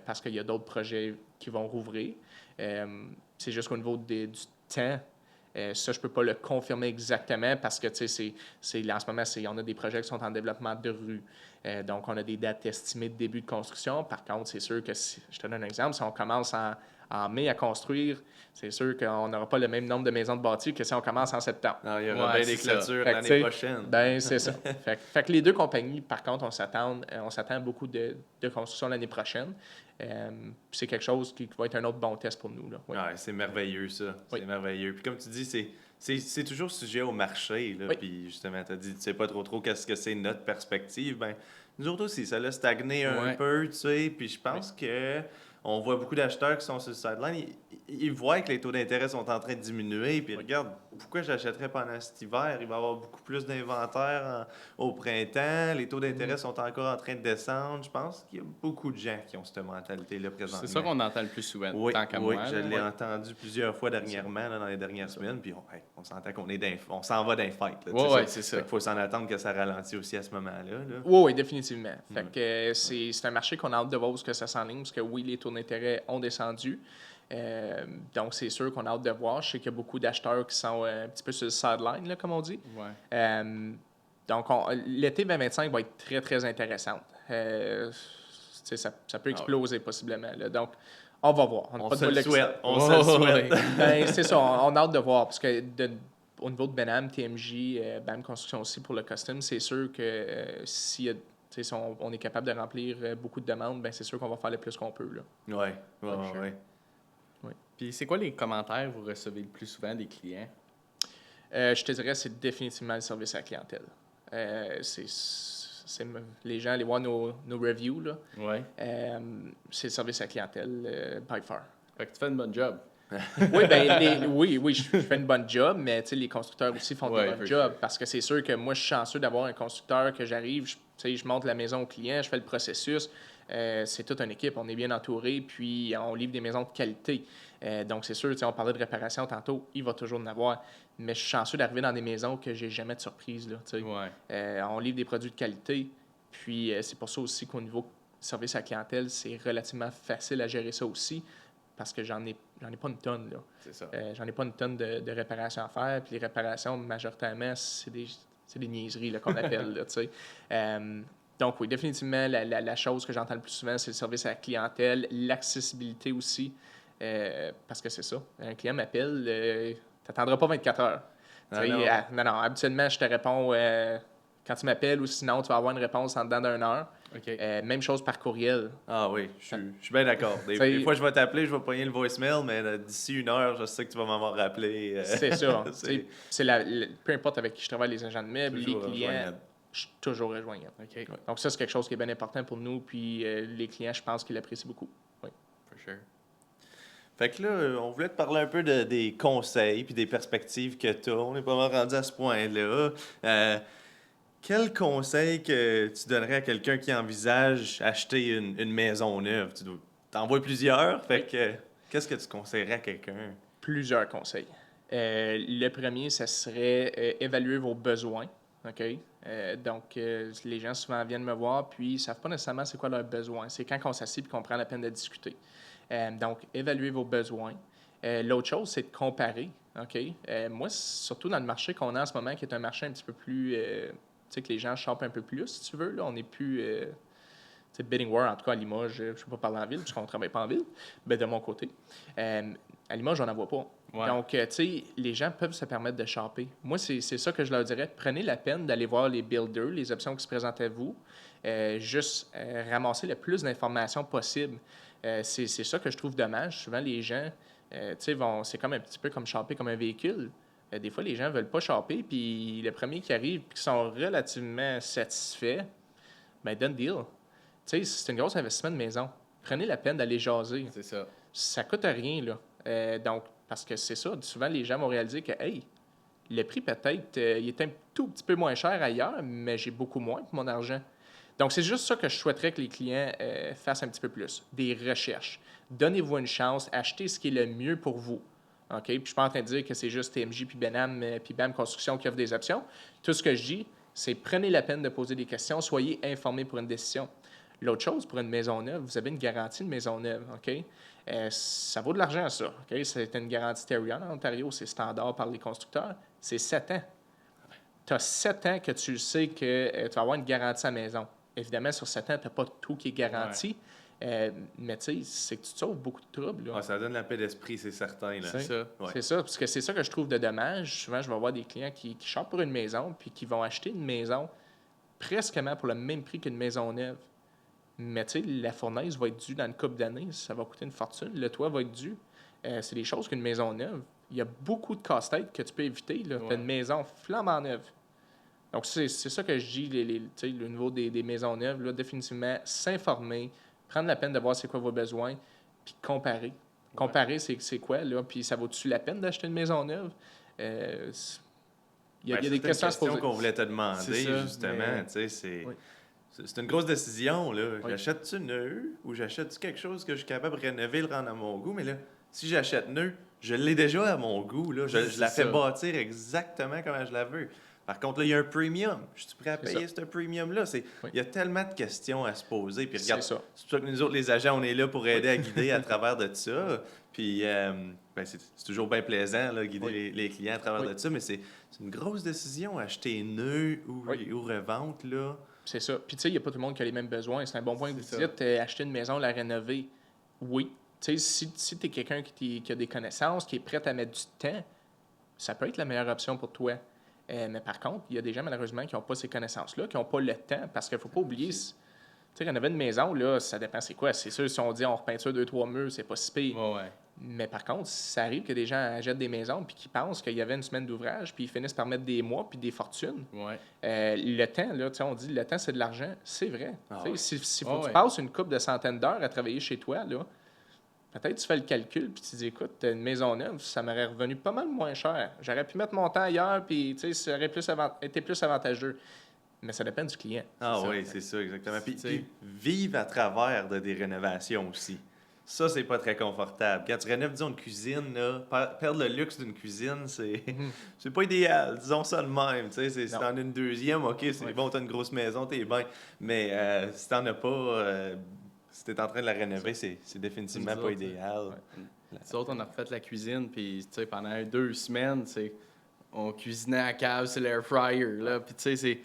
C: parce qu'il y a d'autres projets qui vont rouvrir. C'est juste qu'au niveau du temps, Ça, je peux pas le confirmer exactement parce que, tu sais, en ce moment, on a des projets qui sont en développement de rue. Donc, on a des dates estimées de début de construction. Par contre, c'est sûr que, je te donne un exemple, si on commence en mai à construire, c'est sûr qu'on n'aura pas le même nombre de maisons de bâties que si on commence en septembre.
B: Non, il y aura
A: Ouais,
B: bien des
A: c'est ça.
B: clôtures
C: Fait que,
B: l'année
C: tu sais,
B: prochaine.
C: Ben, c'est ça. Fait que les deux compagnies, par contre, on s'attend à beaucoup de construction l'année prochaine. C'est quelque chose qui va être un autre bon test pour nous. Là. Oui.
B: Ouais, c'est merveilleux, ça.
C: Oui.
B: C'est merveilleux. Puis comme tu dis, c'est toujours sujet au marché. Là.
C: Oui.
B: Puis justement, tu as dit, tu sais pas trop qu'est-ce que c'est notre perspective. Ben, nous autres aussi, ça l'a stagné un
A: Ouais.
B: peu, tu sais. Puis je pense que on voit beaucoup d'acheteurs qui sont sur le sideline. Ils voient que les taux d'intérêt sont en train de diminuer. Puis regarde, pourquoi j'achèterais pendant cet hiver? Il va y avoir beaucoup plus d'inventaire au printemps. Les taux d'intérêt sont encore en train de descendre. Je pense qu'il y a beaucoup de gens qui ont cette mentalité-là présentement.
A: C'est ça qu'on entend le plus souvent,
B: Oui,
A: tant qu'à
B: oui,
A: moi.
B: je
A: là.
B: l'ai entendu plusieurs fois dernièrement, là, dans les dernières semaines, puis on s'entend on s'en va d'un fight. Là,
A: Ouais, c'est ça.
B: Fait qu'il faut s'en attendre que ça ralentit aussi à ce moment-là. Là.
C: Oui, définitivement. Fait que c'est un marché qu'on a hâte de voir où ce que ça s'enligne, parce que oui, les taux d'intérêt ont descendu. Donc, c'est sûr qu'on a hâte de voir. Je sais qu'il y a beaucoup d'acheteurs qui sont un petit peu sur le sideline, là, comme on dit.
A: Ouais.
C: Donc, l'été 2025 va être très, très intéressante. Ça peut exploser possiblement. Là. Donc, on va voir.
B: On se le souhaite. On
A: Oh,
B: se le souhaite.
C: Ben, c'est ça, on a hâte de voir. Parce que au niveau de Benham, TMJ, BAM Construction aussi pour le custom, c'est sûr que si on est capable de remplir beaucoup de demandes, ben c'est sûr qu'on va faire le plus qu'on peut. Là.
B: Oui, oui,
A: Sure.
B: oui.
A: Puis c'est quoi les commentaires que vous recevez le plus souvent des clients?
C: Je te dirais c'est définitivement le service à la clientèle. Les gens allaient voir nos reviews, là.
A: Ouais.
C: C'est le service à la clientèle by far.
A: Fait que tu fais une bonne job.
C: Oui, je fais une bonne job, mais les constructeurs aussi font
A: Ouais,
C: une bonne
A: for
C: job.
A: sure.
C: Parce que c'est sûr que moi, je suis chanceux d'avoir un constructeur que j'arrive, je monte la maison au client, je fais le processus. C'est toute une équipe, on est bien entouré, puis on livre des maisons de qualité. Donc, c'est sûr, on parlait de réparation tantôt, il va toujours en avoir. Mais je suis chanceux d'arriver dans des maisons que j'ai jamais de surprise. Là,
A: Ouais.
C: on livre des produits de qualité, puis c'est pour ça aussi qu'au niveau service à la clientèle, c'est relativement facile à gérer ça aussi. Parce que j'en ai pas une tonne, là.
A: C'est ça.
C: J'en ai pas une tonne de réparations à faire. Puis les réparations, majoritairement, c'est des niaiseries là, qu'on appelle, là, tu sais. Donc oui, définitivement, la chose que j'entends le plus souvent, c'est le service à la clientèle, l'accessibilité aussi. Parce que c'est ça. Un client m'appelle, t'attendras pas 24 heures. Non, habituellement, je te réponds quand tu m'appelles ou sinon, tu vas avoir une réponse en dedans d'1 heure.
A: OK.
C: Même chose par courriel.
B: Ah oui, je suis bien d'accord. Des fois, je vais t'appeler, je vais pogner le voicemail, mais d'ici 1 heure, je sais que tu vas m'avoir rappelé.
C: C'est ça. Peu importe avec qui je travaille, les agents de meubles, les
B: Toujours
C: clients,
B: rejoignable.
C: je suis toujours rejoignable.
A: OK.
C: Donc ça, c'est quelque chose qui est bien important pour nous. Puis les clients, je pense qu'ils l'apprécient beaucoup. Oui.
A: For sure.
B: Fait que là, on voulait te parler un peu des conseils puis des perspectives que tu as. On est pas mal rendu à ce point-là. Quel conseil que tu donnerais à quelqu'un qui envisage acheter une maison neuve? Tu t'en vois plusieurs. Fait que qu'est-ce que tu conseillerais à quelqu'un?
C: Plusieurs conseils. Le premier, ça serait évaluer vos besoins. OK? Donc, les gens souvent viennent me voir, puis ils ne savent pas nécessairement c'est quoi leurs besoins. C'est quand on s'assied et qu'on prend la peine de discuter. Donc, évaluer vos besoins. L'autre chose, c'est de comparer. OK? Moi, surtout dans le marché qu'on a en ce moment, qui est un marché un petit peu plus... tu sais, que les gens chopent un peu plus, si tu veux. Là, on n'est plus... bidding war, en tout cas, à Limoges, je ne sais pas parler en ville, puisqu'on ne travaille pas en ville, mais de mon côté. À Limoges, on n'en voit pas.
A: Ouais.
C: Donc, tu sais, les gens peuvent se permettre de shopper. Moi, c'est ça que je leur dirais. Prenez la peine d'aller voir les builders, les options qui se présentent à vous. Juste ramasser le plus d'informations possible. C'est ça que je trouve dommage. Souvent, les gens, tu sais, c'est comme un petit peu comme shopper comme un véhicule. Des fois, les gens ne veulent pas shopper, puis le premier qui arrive, puis qui sont relativement satisfaits, ben done deal. Tu sais, c'est un gros investissement de maison. Prenez la peine d'aller jaser.
A: C'est ça.
C: Ça coûte rien, là. Donc, parce que c'est ça, souvent, les gens vont réaliser que, hey, le prix, peut-être, il est un tout petit peu moins cher ailleurs, mais j'ai beaucoup moins pour mon argent. Donc, c'est juste ça que je souhaiterais que les clients fassent un petit peu plus. Des recherches. Donnez-vous une chance. Achetez ce qui est le mieux pour vous. OK? Puis, je ne suis pas en train de dire que c'est juste TMJ puis Benham puis BAM Construction qui offre des options. Tout ce que je dis, c'est prenez la peine de poser des questions. Soyez informés pour une décision. L'autre chose, pour une maison neuve, vous avez une garantie de maison neuve, OK? Ça vaut de l'argent, ça. OK? C'est une garantie Therion en Ontario, c'est standard par les constructeurs. C'est 7 ans. Tu as 7 ans que tu sais que tu vas avoir une garantie à la maison. Évidemment, sur 7 ans, tu n'as pas tout qui est garanti. Mais tu sais, c'est que tu te sauves beaucoup de troubles. Là.
B: Ah, ça donne la paix d'esprit, c'est certain. Là.
A: C'est ça.
B: Ouais.
C: C'est ça, parce que c'est ça que je trouve de dommage. Souvent, je vais voir des clients qui chantent pour une maison, puis qui vont acheter une maison presquement pour le même prix qu'une maison neuve. Mais tu sais, la fournaise va être due dans une couple d'années, ça va coûter une fortune. Le toit va être dû. C'est des choses qu'une maison neuve, il y a beaucoup de casse-tête que tu peux éviter. Tu as une maison flambant neuve. Donc, c'est ça que je dis, le niveau des maisons neuves, là, définitivement, s'informer, prendre la peine de voir c'est quoi vos besoins, puis comparer. Comparer, c'est quoi, là, puis ça vaut-tu la peine d'acheter une maison neuve? Il y a des questions à se poser.
B: qu'on voulait te demander,
A: ça,
B: justement.
A: mais...
B: C'est une grosse décision. Là.
C: Oui.
B: J'achète-tu neuf ou j'achète-tu quelque chose que je suis capable de rénover, le rendre à mon goût? Mais là, si j'achète neuf, je l'ai déjà à mon goût. Là. Je la fais bâtir exactement comme je la veux. Par contre, là, il y a un premium. Je suis prêt à payer ce premium-là. Il y a tellement de questions à se poser. Puis regarde, c'est pour ça que nous autres, les agents, on est là pour aider à guider à travers de ça. Puis c'est toujours bien plaisant, là, guider les clients à travers de ça, mais c'est une grosse décision, acheter neuf ou revente, là.
C: C'est ça. Puis tu sais, il n'y a pas tout le monde qui a les mêmes besoins. C'est un bon point que vous dites. Acheter une maison, la rénover, oui. Tu sais, si tu es quelqu'un qui a des connaissances, qui est prêt à mettre du temps, ça peut être la meilleure option pour toi. Mais par contre, il y a des gens, malheureusement, qui n'ont pas ces connaissances-là, qui n'ont pas le temps, parce qu'il ne faut pas oublier... Tu sais, rénover une maison, là, ça dépend c'est quoi. C'est sûr, si on dit on repeinture 2-3 murs, c'est pas si pire.
A: Ouais.
C: Mais par contre, ça arrive que des gens achètent des maisons puis qui pensent qu'il y avait une semaine d'ouvrage puis ils finissent par mettre des mois puis des fortunes.
A: Ouais.
C: Le temps, là, on dit le temps, c'est de l'argent. C'est vrai. Si faut que tu
A: ouais.
C: passes une couple de centaines d'heures à travailler chez toi, là, peut-être tu fais le calcul puis tu dis, écoute, une maison neuve, ça m'aurait revenu pas mal moins cher. J'aurais pu mettre mon temps ailleurs puis ça aurait été plus avantageux. Mais ça dépend du client.
B: Ah oui, c'est ça, exactement. Puis vivre à travers de des rénovations aussi. Ça, c'est pas très confortable. Quand tu rénoves, disons, une cuisine, là, perdre le luxe d'une cuisine, c'est pas idéal. Disons ça de même. Si t'en as une deuxième, OK, c'est bon, t'as une grosse maison, t'es bien. Mais si t'en as pas, si t'es en train de la rénover, c'est définitivement pas idéal.
A: Nous autres, on a refait la cuisine, puis pendant 2 semaines, on cuisinait à cave sur l'air fryer. Là, puis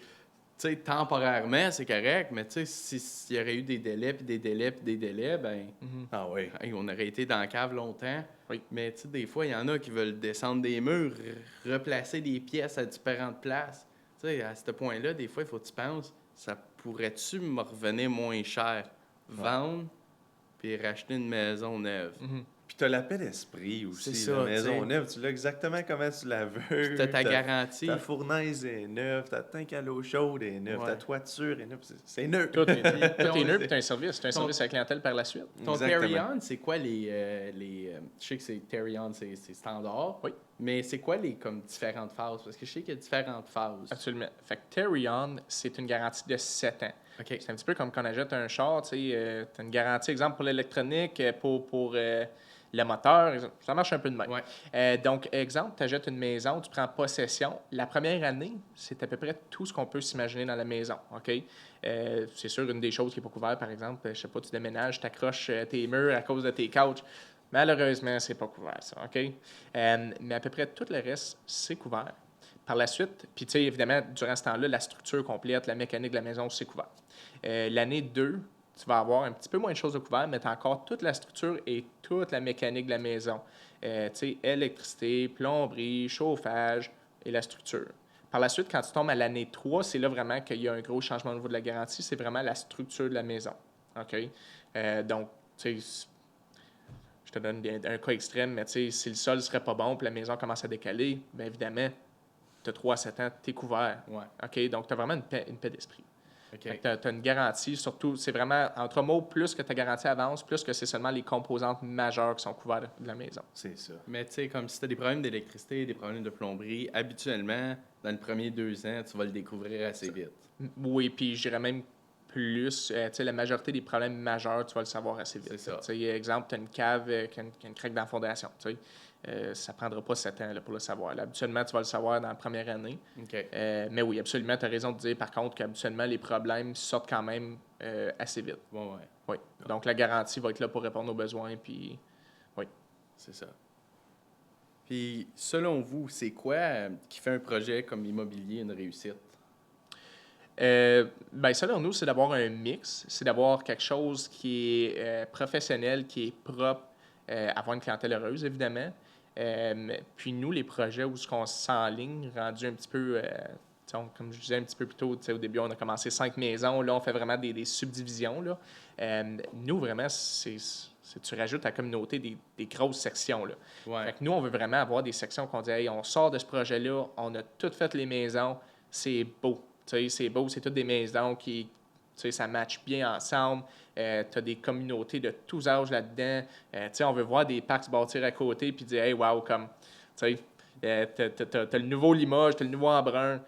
A: temporairement, c'est correct, mais s'il y aurait eu des délais, puis des délais, puis des délais, ben
B: Ah oui.
A: On aurait été dans la cave longtemps.
C: Oui.
A: Mais des fois, il y en a qui veulent descendre des murs, replacer des pièces à différentes places. À ce point-là, des fois, il faut que tu penses, ça pourrait-tu me revenir moins cher? Vendre, puis racheter une maison neuve.
B: Puis t'as la paix d'esprit aussi.
A: C'est ça,
B: la maison neuve, tu l'as exactement comment tu la veux.
A: T'as ta garantie.
B: Ta fournaise est neuve, ta tank à l'eau chaude est neuve, ta toiture est neuve. C'est neuf.
C: Tout est neuf, puis tu as un service. Tu as un service à la clientèle par la suite.
A: Ton Therion, c'est quoi les je sais que c'est Therion, c'est standard.
C: Oui.
A: Mais c'est quoi les comme différentes phases? Parce que je sais qu'il y a différentes phases.
C: Absolument. Fait que Therion, c'est une garantie de 7 ans.
A: OK.
C: C'est un petit peu comme quand on achète un char, tu as une garantie, exemple, pour l'électronique, pour le moteur. Ça marche un peu de même.
A: Ouais.
C: Donc, exemple, tu achètes une maison, tu prends possession. La première année, c'est à peu près tout ce qu'on peut s'imaginer dans la maison. OK? C'est sûr, une des choses qui n'est pas couverte, par exemple, je sais pas, tu déménages, tu accroches tes murs à cause de tes couches. Malheureusement, c'est pas couvert, ça. OK? Mais à peu près tout le reste, c'est couvert. Par la suite, puis tu sais, évidemment, durant ce temps-là, la structure complète, la mécanique de la maison, c'est couvert. L'année 2, tu vas avoir un petit peu moins de choses de couvert, mais tu as encore toute la structure et toute la mécanique de la maison. Tu sais, électricité, plomberie, chauffage et la structure. Par la suite, quand tu tombes à l'année 3, c'est là vraiment qu'il y a un gros changement au niveau de la garantie. C'est vraiment la structure de la maison. OK? Donc, tu sais, je te donne un cas extrême, mais tu sais, si le sol ne serait pas bon et la maison commence à décaler, bien évidemment, tu as 3 à 7 ans, tu es couvert.
A: Ouais.
C: OK? Donc, tu as vraiment une paix d'esprit.
A: OK.
C: Tu as une garantie, surtout, c'est vraiment, entre mots, plus que ta garantie avance, plus que c'est seulement les composantes majeures qui sont couvertes de la maison.
B: C'est ça.
A: Mais tu sais, comme si tu as des problèmes d'électricité, des problèmes de plomberie, habituellement, dans les premiers 2 ans, tu vas le découvrir assez vite.
C: Oui, puis je dirais même plus, tu sais, la majorité des problèmes majeurs, tu vas le savoir assez vite.
A: C'est ça.
C: Tu sais, exemple, tu as une cave qui a une craque dans la fondation. Tu sais. ça ne prendra pas 7 ans là, pour le savoir. Là, habituellement, tu vas le savoir dans la première année.
A: OK.
C: Mais oui, absolument, tu as raison de dire par contre qu'habituellement, les problèmes sortent quand même assez vite.
A: Ouais.
C: Oui. Donc, la garantie va être là pour répondre aux besoins. Puis, oui.
A: C'est ça. Puis, selon vous, c'est quoi qui fait un projet comme immobilier une réussite?
C: Selon nous, c'est d'avoir un mix, c'est d'avoir quelque chose qui est professionnel, qui est propre, avoir une clientèle heureuse, évidemment. Puis nous, les projets où on s'enligne, rendu un petit peu, comme je disais un petit peu plus tôt, au début, on a commencé 5 maisons, là, on fait vraiment des subdivisions. Là. Nous, vraiment, tu rajoutes à la communauté des grosses sections. Là.
A: Ouais.
C: Fait que nous, on veut vraiment avoir des sections qu'on dit, hey, on sort de ce projet-là, on a toutes fait les maisons, c'est beau. C'est beau, c'est toutes des maisons qui, ça match bien ensemble. Tu as des communautés de tous âges là-dedans. On veut voir des parcs se bâtir à côté puis dire, hey, wow, comme, t'as le nouveau Limoges, t'as le nouveau Embrun.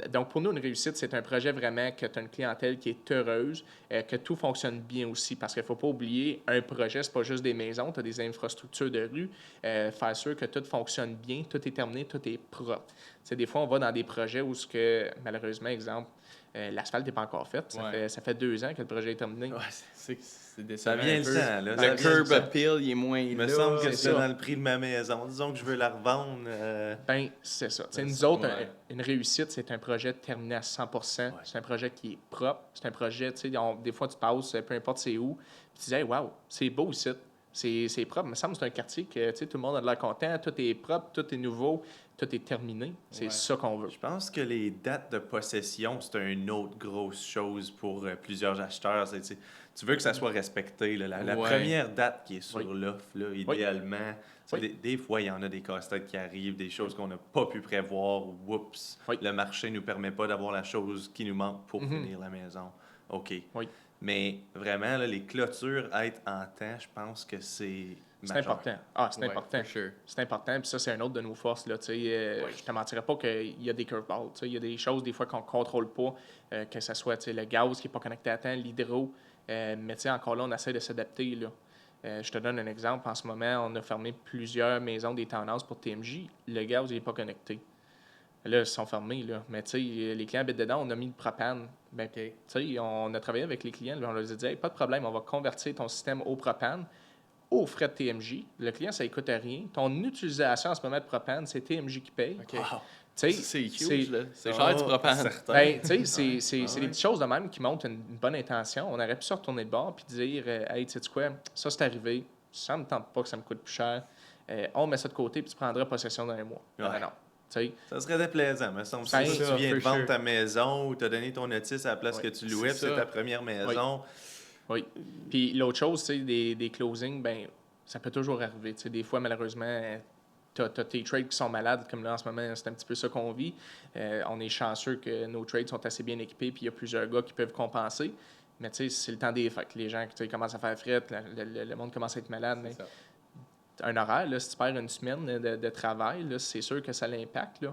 C: Donc, pour nous, une réussite, c'est un projet vraiment que tu as une clientèle qui est heureuse, que tout fonctionne bien aussi. Parce qu'il ne faut pas oublier, un projet, c'est pas juste des maisons, tu as des infrastructures de rue. Faire sûr que tout fonctionne bien, tout est terminé, tout est propre. Des fois, on va dans des projets où, malheureusement, exemple, l'asphalte n'est pas encore fait. Ça fait 2 ans que le projet est terminé.
A: Ouais, c'est
B: Ça
A: décevant
B: vient
A: un
B: le
A: peu.
B: temps, là.
A: Le curb appeal, il est moins
B: Il me
A: là.
B: semble que
C: c'est
B: c'est
C: ça.
B: dans le prix de ma maison. Disons que je veux la revendre.
C: C'est ça. Nous autres,
A: ouais.
C: une réussite, c'est un projet terminé à 100%. Ouais. C'est un projet qui est propre. C'est un projet, des fois, tu passes, peu importe c'est où, puis tu dis, hey, wow, c'est beau ici. C'est propre. Il me semble que c'est un quartier que tout le monde a de l'air content. Tout est propre, tout est nouveau, tout est terminé. C'est ça qu'on veut.
B: Je pense que les dates de possession, c'est une autre grosse chose pour plusieurs acheteurs. Tu veux que ça soit respecté. Là. La première date qui est sur l'offre, là, idéalement, des fois, il y en a des casse-têtes qui arrivent, des choses qu'on n'a pas pu prévoir. Oups, le marché ne nous permet pas d'avoir la chose qui nous manque pour finir la maison. OK.
C: Oui.
B: Mais vraiment, là, les clôtures, être en temps, je pense que c'est
C: important. Ah, c'est important.
A: Sure.
C: C'est important. Puis ça, c'est une autre de nos forces. Là, Je te mentirais pas qu'il y a des curveballs. Il y a des choses, des fois, qu'on ne contrôle pas, que ce soit le gaz qui n'est pas connecté à temps, l'hydro. Mais encore là, on essaie de s'adapter. Là. Je te donne un exemple. En ce moment, on a fermé plusieurs maisons des tendances pour TMJ. Le gaz n'est pas connecté. Là, ils sont fermés, là. Mais les clients habitent dedans, on a mis le propane. On a travaillé avec les clients, on leur a dit, hey, pas de problème, on va convertir ton système au propane, aux frais de TMJ. Le client, ça ne coûte rien. Ton utilisation en ce moment de propane, c'est TMJ qui paye.
A: Okay.
B: Wow.
A: C'est huge, là. C'est cher du propane.
C: C'est des petites choses de même qui montrent une bonne intention. On aurait pu se retourner de bord et dire, hey, tu sais quoi, ça c'est arrivé, ça ne me tente pas que ça me coûte plus cher. On met ça de côté puis tu prendras possession dans un mois. Non.
B: Ça serait déplaisant, mais si tu viens de vendre ta maison ou tu as donné ton notice à la place que tu louais, c'est ta première maison.
C: Oui. Puis l'autre chose, des closings, ça peut toujours arriver. Des fois, malheureusement, tu as tes trades qui sont malades, comme là en ce moment, c'est un petit peu ça qu'on vit. On est chanceux que nos trades sont assez bien équipés, puis il y a plusieurs gars qui peuvent compenser. Mais c'est le temps des fêtes. Les gens commencent à faire fret, le monde commence à être malade. Mais un horaire, là, si tu perds une semaine de travail, là, c'est sûr que ça l'impacte.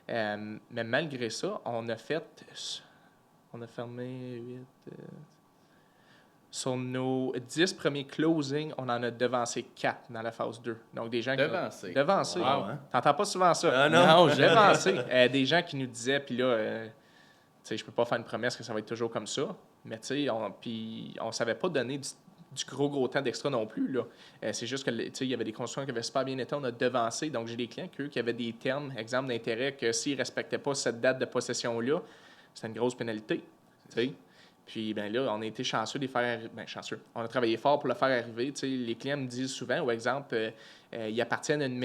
C: Mais malgré ça, on a fermé 8... sur nos 10 premiers closings, on en a devancé 4 dans la phase 2. Donc, des gens
A: Devancé.
C: Devancé.
B: Wow, hein?
C: T'entends pas souvent ça.
B: Non,
C: devancé. Des gens qui nous disaient, puis là, je peux pas faire une promesse que ça va être toujours comme ça, mais on savait pas donner du gros temps d'extra non plus. Là. C'est juste que il y avait des constructions qui avaient super bien été, on a devancé. Donc, j'ai des clients qui avaient des termes, exemple d'intérêt, que s'ils ne respectaient pas cette date de possession-là, c'était une grosse pénalité. T'sais. Puis, là, on a été chanceux de les faire arriver. Chanceux. On a travaillé fort pour le faire arriver. Les clients me disent souvent, ou exemple, ils appartiennent à une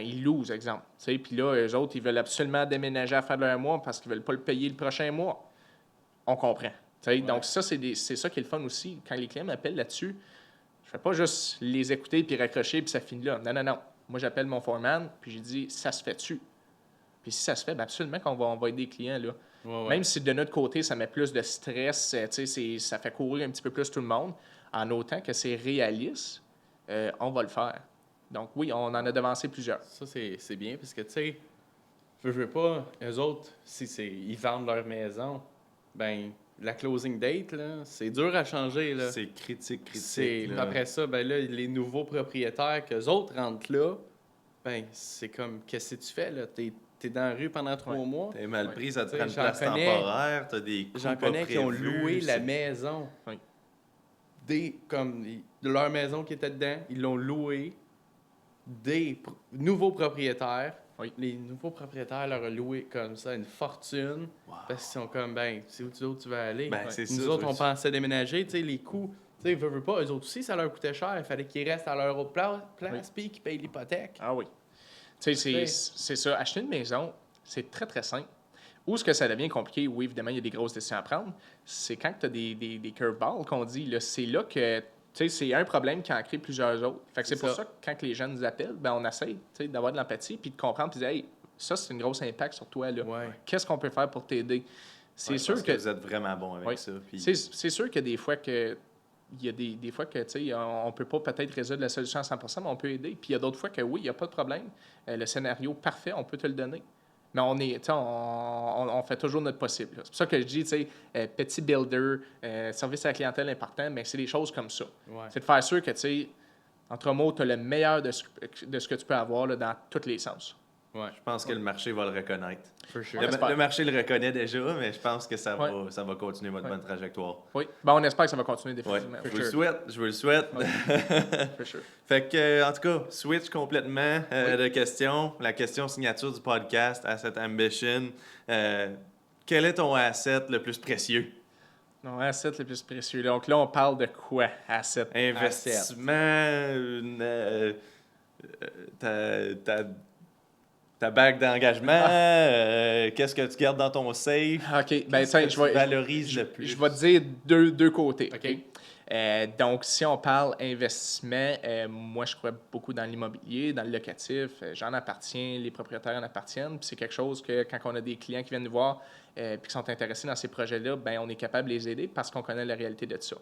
C: ils louent, exemple. Puis là, eux autres, ils veulent absolument déménager à faire leur mois parce qu'ils ne veulent pas le payer le prochain mois. On comprend. Donc, ça, c'est ça qui est le fun aussi. Quand les clients m'appellent là-dessus, je ne fais pas juste les écouter puis raccrocher puis ça finit là. Non. Moi, j'appelle mon foreman puis j'ai dit, ça se fait-tu? Puis si ça se fait, absolument qu'on va aider les clients. Là. Même si de notre côté, ça met plus de stress, ça fait courir un petit peu plus tout le monde, en autant que c'est réaliste, on va le faire. Donc oui, on en a devancé plusieurs.
A: Ça, c'est bien parce que, tu sais, je veux pas, eux autres, ils vendent leur maison, la closing date, là, c'est dur à changer. Là.
B: C'est critique.
A: Après ça, là, les nouveaux propriétaires qu'eux autres rentrent là, ben, c'est comme, qu'est-ce que tu fais, là? T'es dans la rue pendant 3 mois.
B: T'es mal pris, ça te
A: T'sais,
B: prend une
A: j'en
B: place
A: connais-
B: temporaire, t'as des coûts
A: J'en
B: pas
A: connais qui ont
B: prévus,
A: loué la
B: c'est-
A: maison.
C: Oui.
A: De leur maison qui était dedans, ils l'ont loué nouveaux propriétaires.
C: Oui.
A: Les nouveaux propriétaires leur ont loué comme ça une fortune.
B: Wow.
A: Parce qu'ils sont comme, ben, c'est où tu vas aller?
B: Ben, c'est
A: Nous
B: ça,
A: autres,
B: je
A: on
B: veux
A: pensait déménager, tu sais, les coûts, tu sais, veulent pas, eux autres aussi, ça leur coûtait cher. Il fallait qu'ils restent à leur autre place, puis qu'ils payent l'hypothèque.
C: Ah oui. Tu sais, c'est ça. Acheter une maison, c'est très, très simple. Où est-ce que ça devient compliqué? Oui, évidemment, il y a des grosses décisions à prendre. C'est quand tu as des curveballs qu'on dit. Là, c'est là que, tu sais, c'est un problème qui en crée plusieurs autres. Fait que c'est pour ça que quand les gens nous appellent, ben, on essaie, tu sais, d'avoir de l'empathie puis de comprendre puis de dire, hey, ça, c'est une grosse impact sur toi. Là.
A: Ouais.
C: Qu'est-ce qu'on peut faire pour t'aider? C'est
B: Ouais,
C: sûr
B: parce
C: que
B: vous êtes vraiment bon avec
C: Oui.
B: ça. Puis...
C: c'est sûr qu'il y a des fois que il y a des fois que, tu sais, on peut pas peut-être résoudre la solution à 100%, mais on peut aider. Puis il y a d'autres fois que oui, il n'y a pas de problème. Le scénario parfait, on peut te le donner. Mais on fait toujours notre possible. là. C'est pour ça que je dis, tu sais, petit builder, service à la clientèle important, mais c'est des choses comme ça.
A: Ouais.
C: C'est de faire sûr que, tu sais, entre mots, tu as le meilleur de ce que tu peux avoir là, dans tous les sens.
A: Ouais.
B: Je pense que le marché va le reconnaître.
A: For sure.
C: On espère.
B: Le marché le reconnaît déjà, mais je pense que ça
C: Ouais.
B: va continuer votre
C: Ouais.
B: bonne trajectoire.
C: Oui. Ben, on espère que ça va continuer
B: Ouais.
C: définitivement.
B: Je
C: For
B: vous le
C: sure.
B: souhaite, je vous le souhaite.
C: For sure.
B: Fait que, en tout cas, switch complètement de questions. La question signature du podcast, Asset Ambition. Quel est ton asset le plus précieux?
C: Non, asset le plus précieux. Donc là, on parle de quoi, asset?
B: Investissement, ta bague d'engagement, qu'est-ce que tu gardes dans ton safe?
C: OK, ben
B: Qu'est-ce
C: tiens,
B: que tu valorises le plus?
C: je vais te dire deux côtés.
A: OK.
C: OK? Donc, si on parle investissement, moi, je crois beaucoup dans l'immobilier, dans le locatif. J'en appartiens, les propriétaires en appartiennent. Puis c'est quelque chose que quand on a des clients qui viennent nous voir puis qui sont intéressés dans ces projets-là, ben on est capable de les aider parce qu'on connaît la réalité de ça.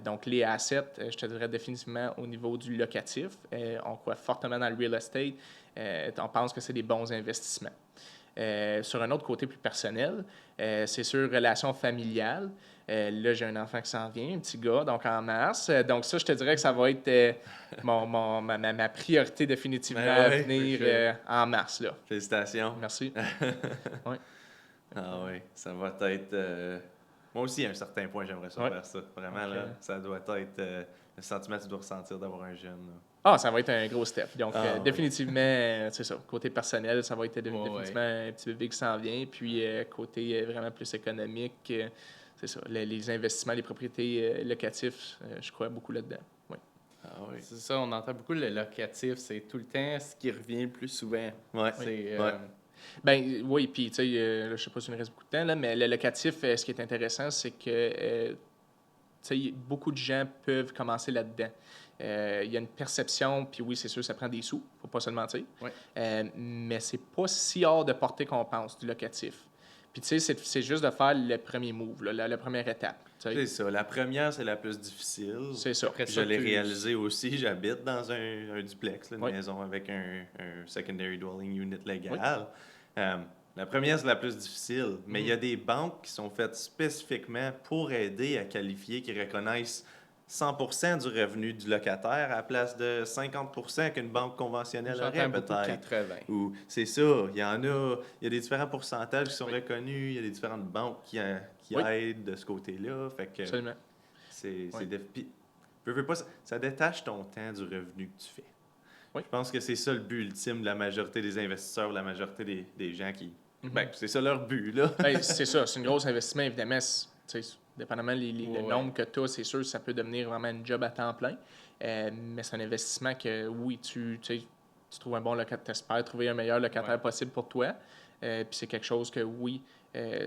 C: Donc, les assets, je te dirais définitivement au niveau du locatif. On croit fortement dans le real estate. On pense que c'est des bons investissements. Sur un autre côté plus personnel, c'est sur relation familiale. Là, j'ai un enfant qui s'en vient, un petit gars, donc en mars. Donc ça, je te dirais que ça va être ma priorité définitivement
B: Ben
C: à
B: ouais,
C: venir
B: for sure.
C: en mars. Là.
B: Félicitations.
C: Merci. Ouais.
B: Ah oui, ça va être... Moi aussi, à un certain point, j'aimerais ça
C: Ouais.
B: faire ça. Vraiment,
C: Ok.
B: là, ça doit être le sentiment que tu dois ressentir d'avoir un jeune. là.
C: Ah, ça va être un gros step. Donc,
B: Ah, ouais.
C: définitivement, c'est ça. Côté personnel, ça va être définitivement un petit bébé qui s'en vient. Puis, côté vraiment plus économique, c'est ça. Les investissements, les propriétés locatives, je crois beaucoup là-dedans. Oui.
B: Ah oui.
A: C'est ça, on entend beaucoup le locatif, c'est tout le temps ce qui revient le plus souvent.
B: Ouais.
A: C'est,
B: Ouais.
C: Ben oui, puis tu sais, je sais pas si il nous reste beaucoup de temps, là, mais le locatif, ce qui est intéressant, c'est que tu sais, beaucoup de gens peuvent commencer là-dedans. Il y a une perception, puis oui, c'est sûr, ça prend des sous, faut pas se le mentir.
A: Ouais.
C: Mais c'est pas si hors de portée qu'on pense du locatif. Puis tu sais, c'est juste de faire le premier move, là, la première étape. Tu sais.
B: C'est ça. La première, c'est la plus difficile.
C: C'est ça.
A: Après
B: Puis
A: ça,
B: je l'ai
A: tu-
B: réalisé aussi. J'habite dans un duplex, là, une
C: Oui.
B: maison avec un secondary dwelling unit légal. La première, c'est la plus difficile. Mais il y a des banques qui sont faites spécifiquement pour aider à qualifier, qui reconnaissent 100% du revenu du locataire à la place de 50% qu'une banque conventionnelle
A: J'entends
B: aurait
A: beaucoup
B: peut-être.
A: 80.
B: Ou c'est ça, il y en a, il y a des différents pourcentages qui sont
C: Oui.
B: reconnus, il y a des différentes banques qui
C: Oui.
B: aident de ce côté-là. Fait que
C: Absolument.
B: c'est
C: Oui.
B: puis, veux pas, ça détache ton temps du revenu que tu fais.
C: Oui.
B: Je pense que c'est ça le but ultime de la majorité des investisseurs, de la majorité des gens qui...
C: Mhm.
B: Ben, c'est ça leur but, là.
C: Ben, c'est ça, c'est un gros investissement, évidemment. Tu sais, dépendamment le
A: Ouais.
C: nombre que tu as, c'est sûr, ça peut devenir vraiment un job à temps plein. Mais c'est un investissement que, oui, tu trouves un bon locataire, tu espères trouver un meilleur locataire
A: Ouais.
C: possible pour toi. Puis c'est quelque chose que, oui,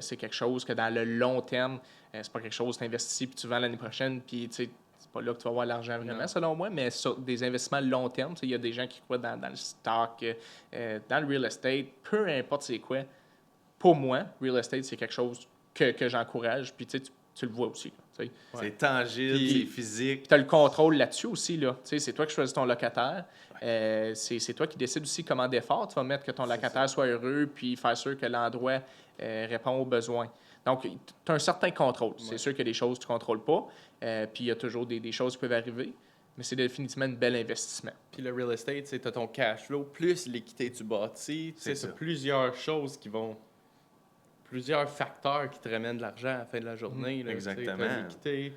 C: c'est quelque chose que dans le long terme, c'est pas quelque chose que tu investis puis tu vends l'année prochaine, puis tu sais, c'est pas là que tu vas avoir l'argent vraiment,
A: Non.
C: selon moi, mais sur des investissements long terme, tu sais, il y a des gens qui croient dans le stock, dans le real estate, peu importe c'est quoi. Pour moi, real estate, c'est quelque chose que j'encourage, puis tu sais, tu le vois aussi. Tu sais.
B: C'est tangible,
C: Puis-
B: c'est physique.
C: Tu as le contrôle là-dessus aussi. Là. Tu sais, c'est toi qui choisis ton locataire. C'est toi qui décides aussi comment d'effort tu vas mettre que ton locataire soit heureux, puis faire sûr que l'endroit répond aux besoins. Donc, tu as un certain contrôle. C'est sûr qu'il y a des choses que tu ne contrôles pas, puis il y a toujours des choses qui peuvent arriver. mais c'est définitivement un bel investissement.
A: Puis le real estate, c'est ton cash flow, plus l'équité du bâti. C'est
B: ça.
A: plusieurs choses qui vont... Plusieurs facteurs qui te ramènent de l'argent à la fin de la journée. Là,
B: exactement.
A: T'as l'équité,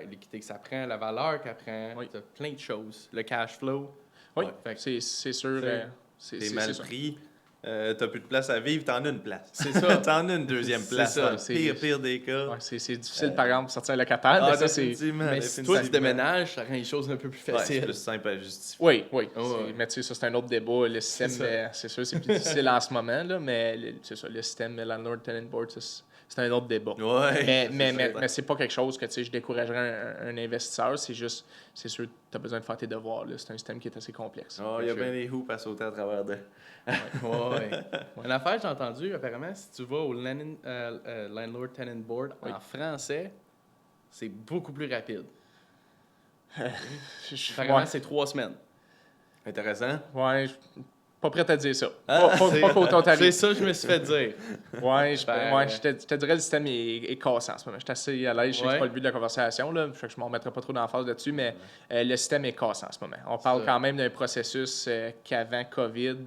A: l'équité que ça prend, la valeur qu'elle prend,
C: Oui.
A: t'as plein de choses. Le cash flow.
C: Oui,
A: Fait que
C: c'est sûr.
B: T'es mal pris, t'as plus de place à vivre, t'en as une place.
A: C'est ça.
B: T'en as une deuxième
A: C'est
B: place.
A: ça,
B: Dans le pire des cas.
C: Ouais, c'est difficile, par exemple, de sortir un locataire, mais ça, c'est...
B: définitivement,
A: Mais si toi, tu
B: définitivement.
A: déménages, ça rend les choses un peu plus
B: Ouais, c'est
A: faciles.
B: plus simple à justifier.
C: Oui.
A: ouais.
C: Mais tu sais, ça, c'est un autre débat. Le système, c'est sûr, c'est plus difficile en ce moment, là, mais c'est ça, le système Landlord Tenant Board, c'est un autre débat.
B: Ouais.
C: Mais c'est pas quelque chose que je découragerais un investisseur. C'est juste, c'est sûr, tu as besoin de faire tes devoirs. Là. C'est un système qui est assez complexe.
B: Oh, il y a bien des hoops à sauter à travers de.
A: Ouais. Une affaire, j'ai entendu, apparemment, si tu vas au Landlord Tenant Board en français, c'est beaucoup plus rapide. Apparemment, c'est 3 semaines.
B: Intéressant.
C: Ouais, pas prêt à dire ça.
B: Ah,
C: Pas qu'au Ontario.
A: C'est ça que je me suis fait dire.
C: Ouais,
A: Ben,
C: je te dirais le système est cassant en ce moment. Je suis assez à l'aise, je sais que c'est pas le but de la conversation, là, fait que je ne m'en remettrai pas trop d'emphase là-dessus, mais le système est cassant en ce moment. On parle
A: Ça.
C: quand même d'un processus qu'avant COVID,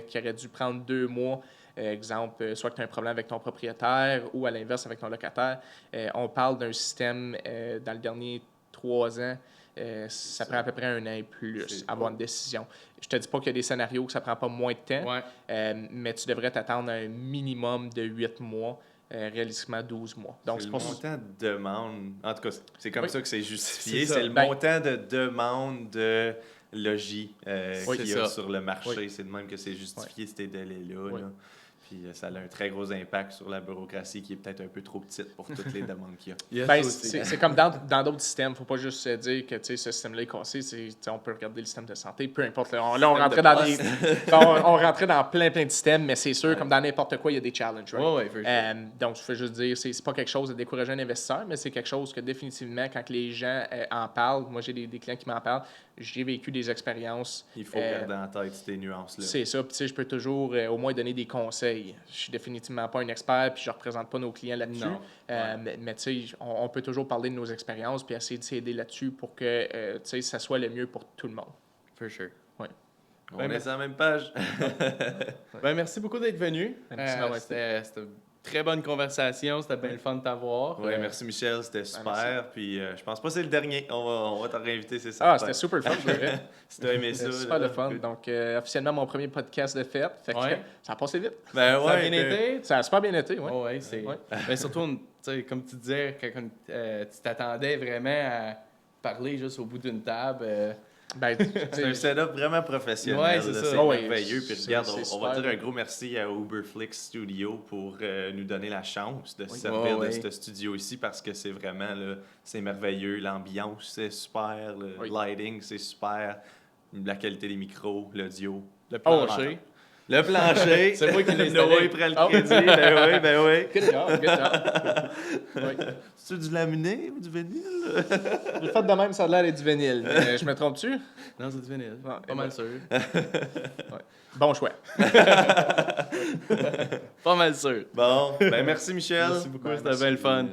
C: qui aurait dû prendre 2 mois. Exemple, soit que tu as un problème avec ton propriétaire ou à l'inverse avec ton locataire. On parle d'un système dans les derniers 3 ans. Ça prend à peu près 1 an et plus à avoir une décision. Je te dis pas qu'il y a des scénarios que ça prend pas moins de temps, mais tu devrais t'attendre à un minimum de 8 mois, réalistiquement 12 mois. Donc,
B: c'est
C: c'est
B: le
C: pour
B: montant de demande. En tout cas, c'est comme ça que c'est justifié.
A: C'est ça.
B: C'est le montant de demande de logis qu'il y a sur le marché.
C: Oui.
B: C'est de même que c'est justifié ces délais-là. Là. Puis ça a un très gros impact sur la bureaucratie qui est peut-être un peu trop petite pour toutes les demandes qu'il y a.
C: Ben, c'est comme dans d'autres systèmes. Il ne faut pas juste dire que ce système-là est cassé. On peut regarder le système de santé, peu importe. Là, on rentrait dans des, on rentrait dans plein de systèmes, mais c'est sûr, comme dans n'importe quoi, il y a des challenges. Right? Donc, je veux juste dire, c'est pas quelque chose de décourager un investisseur, mais c'est quelque chose que définitivement, quand les gens en parlent, moi j'ai des clients qui m'en parlent, j'ai vécu des expériences.
B: Il faut garder en tête ces nuances-là.
C: C'est ça. Puis, je peux toujours au moins donner des conseils. Je suis définitivement pas un expert, puis je représente pas nos clients là-dessus. Mais tu sais, on peut toujours parler de nos expériences, puis essayer de s'aider là-dessus pour que ça soit le mieux pour tout le monde.
A: For sure.
C: Ouais.
B: On est sur la même page.
A: Ben, merci beaucoup d'être venu.
C: C'était
A: C'était une très bonne conversation. C'était bien le fun de t'avoir.
B: Oui, merci Michel, c'était super. Puis je pense pas que c'est le dernier. On va t'en réinviter, c'est ça.
C: C'était super fun, c'est vrai.
B: Si tu as aimé ça.
C: C'était super le fun. Donc, officiellement, mon premier podcast de fête. Fait que ça a passé vite.
B: Ben
A: Ça a bien été.
C: Ça a super bien été, oui.
A: Ouais, c'est... Ben, surtout, comme tu disais, quand tu t'attendais vraiment à parler juste au bout d'une table.
B: C'est un setup vraiment professionnel.
A: Ouais, c'est ça.
B: C'est
C: Oh,
B: merveilleux. Puis regarde,
C: c'est
B: on va
C: super,
B: dire un gros merci à Uberflix Studio pour nous donner la chance de se servir de ce studio ici parce que c'est vraiment là, c'est merveilleux. L'ambiance, c'est super. Le lighting, c'est super. La qualité des micros, l'audio.
A: Le plancher.
B: Le plancher.
A: C'est moi qui l'ai installé.
B: Noé prend le crédit. Ben oui.
C: Good job.
B: C'est du laminé ou du vinyle?
C: Le fait de même, ça a l'air d'être du vinyle. Je me trompe-tu?
A: Non, c'est du vinyle. Pas mal sûr.
C: Bon choix.
A: Pas mal sûr.
B: Bon, ben merci Michel.
A: Merci beaucoup, c'était bien le fun.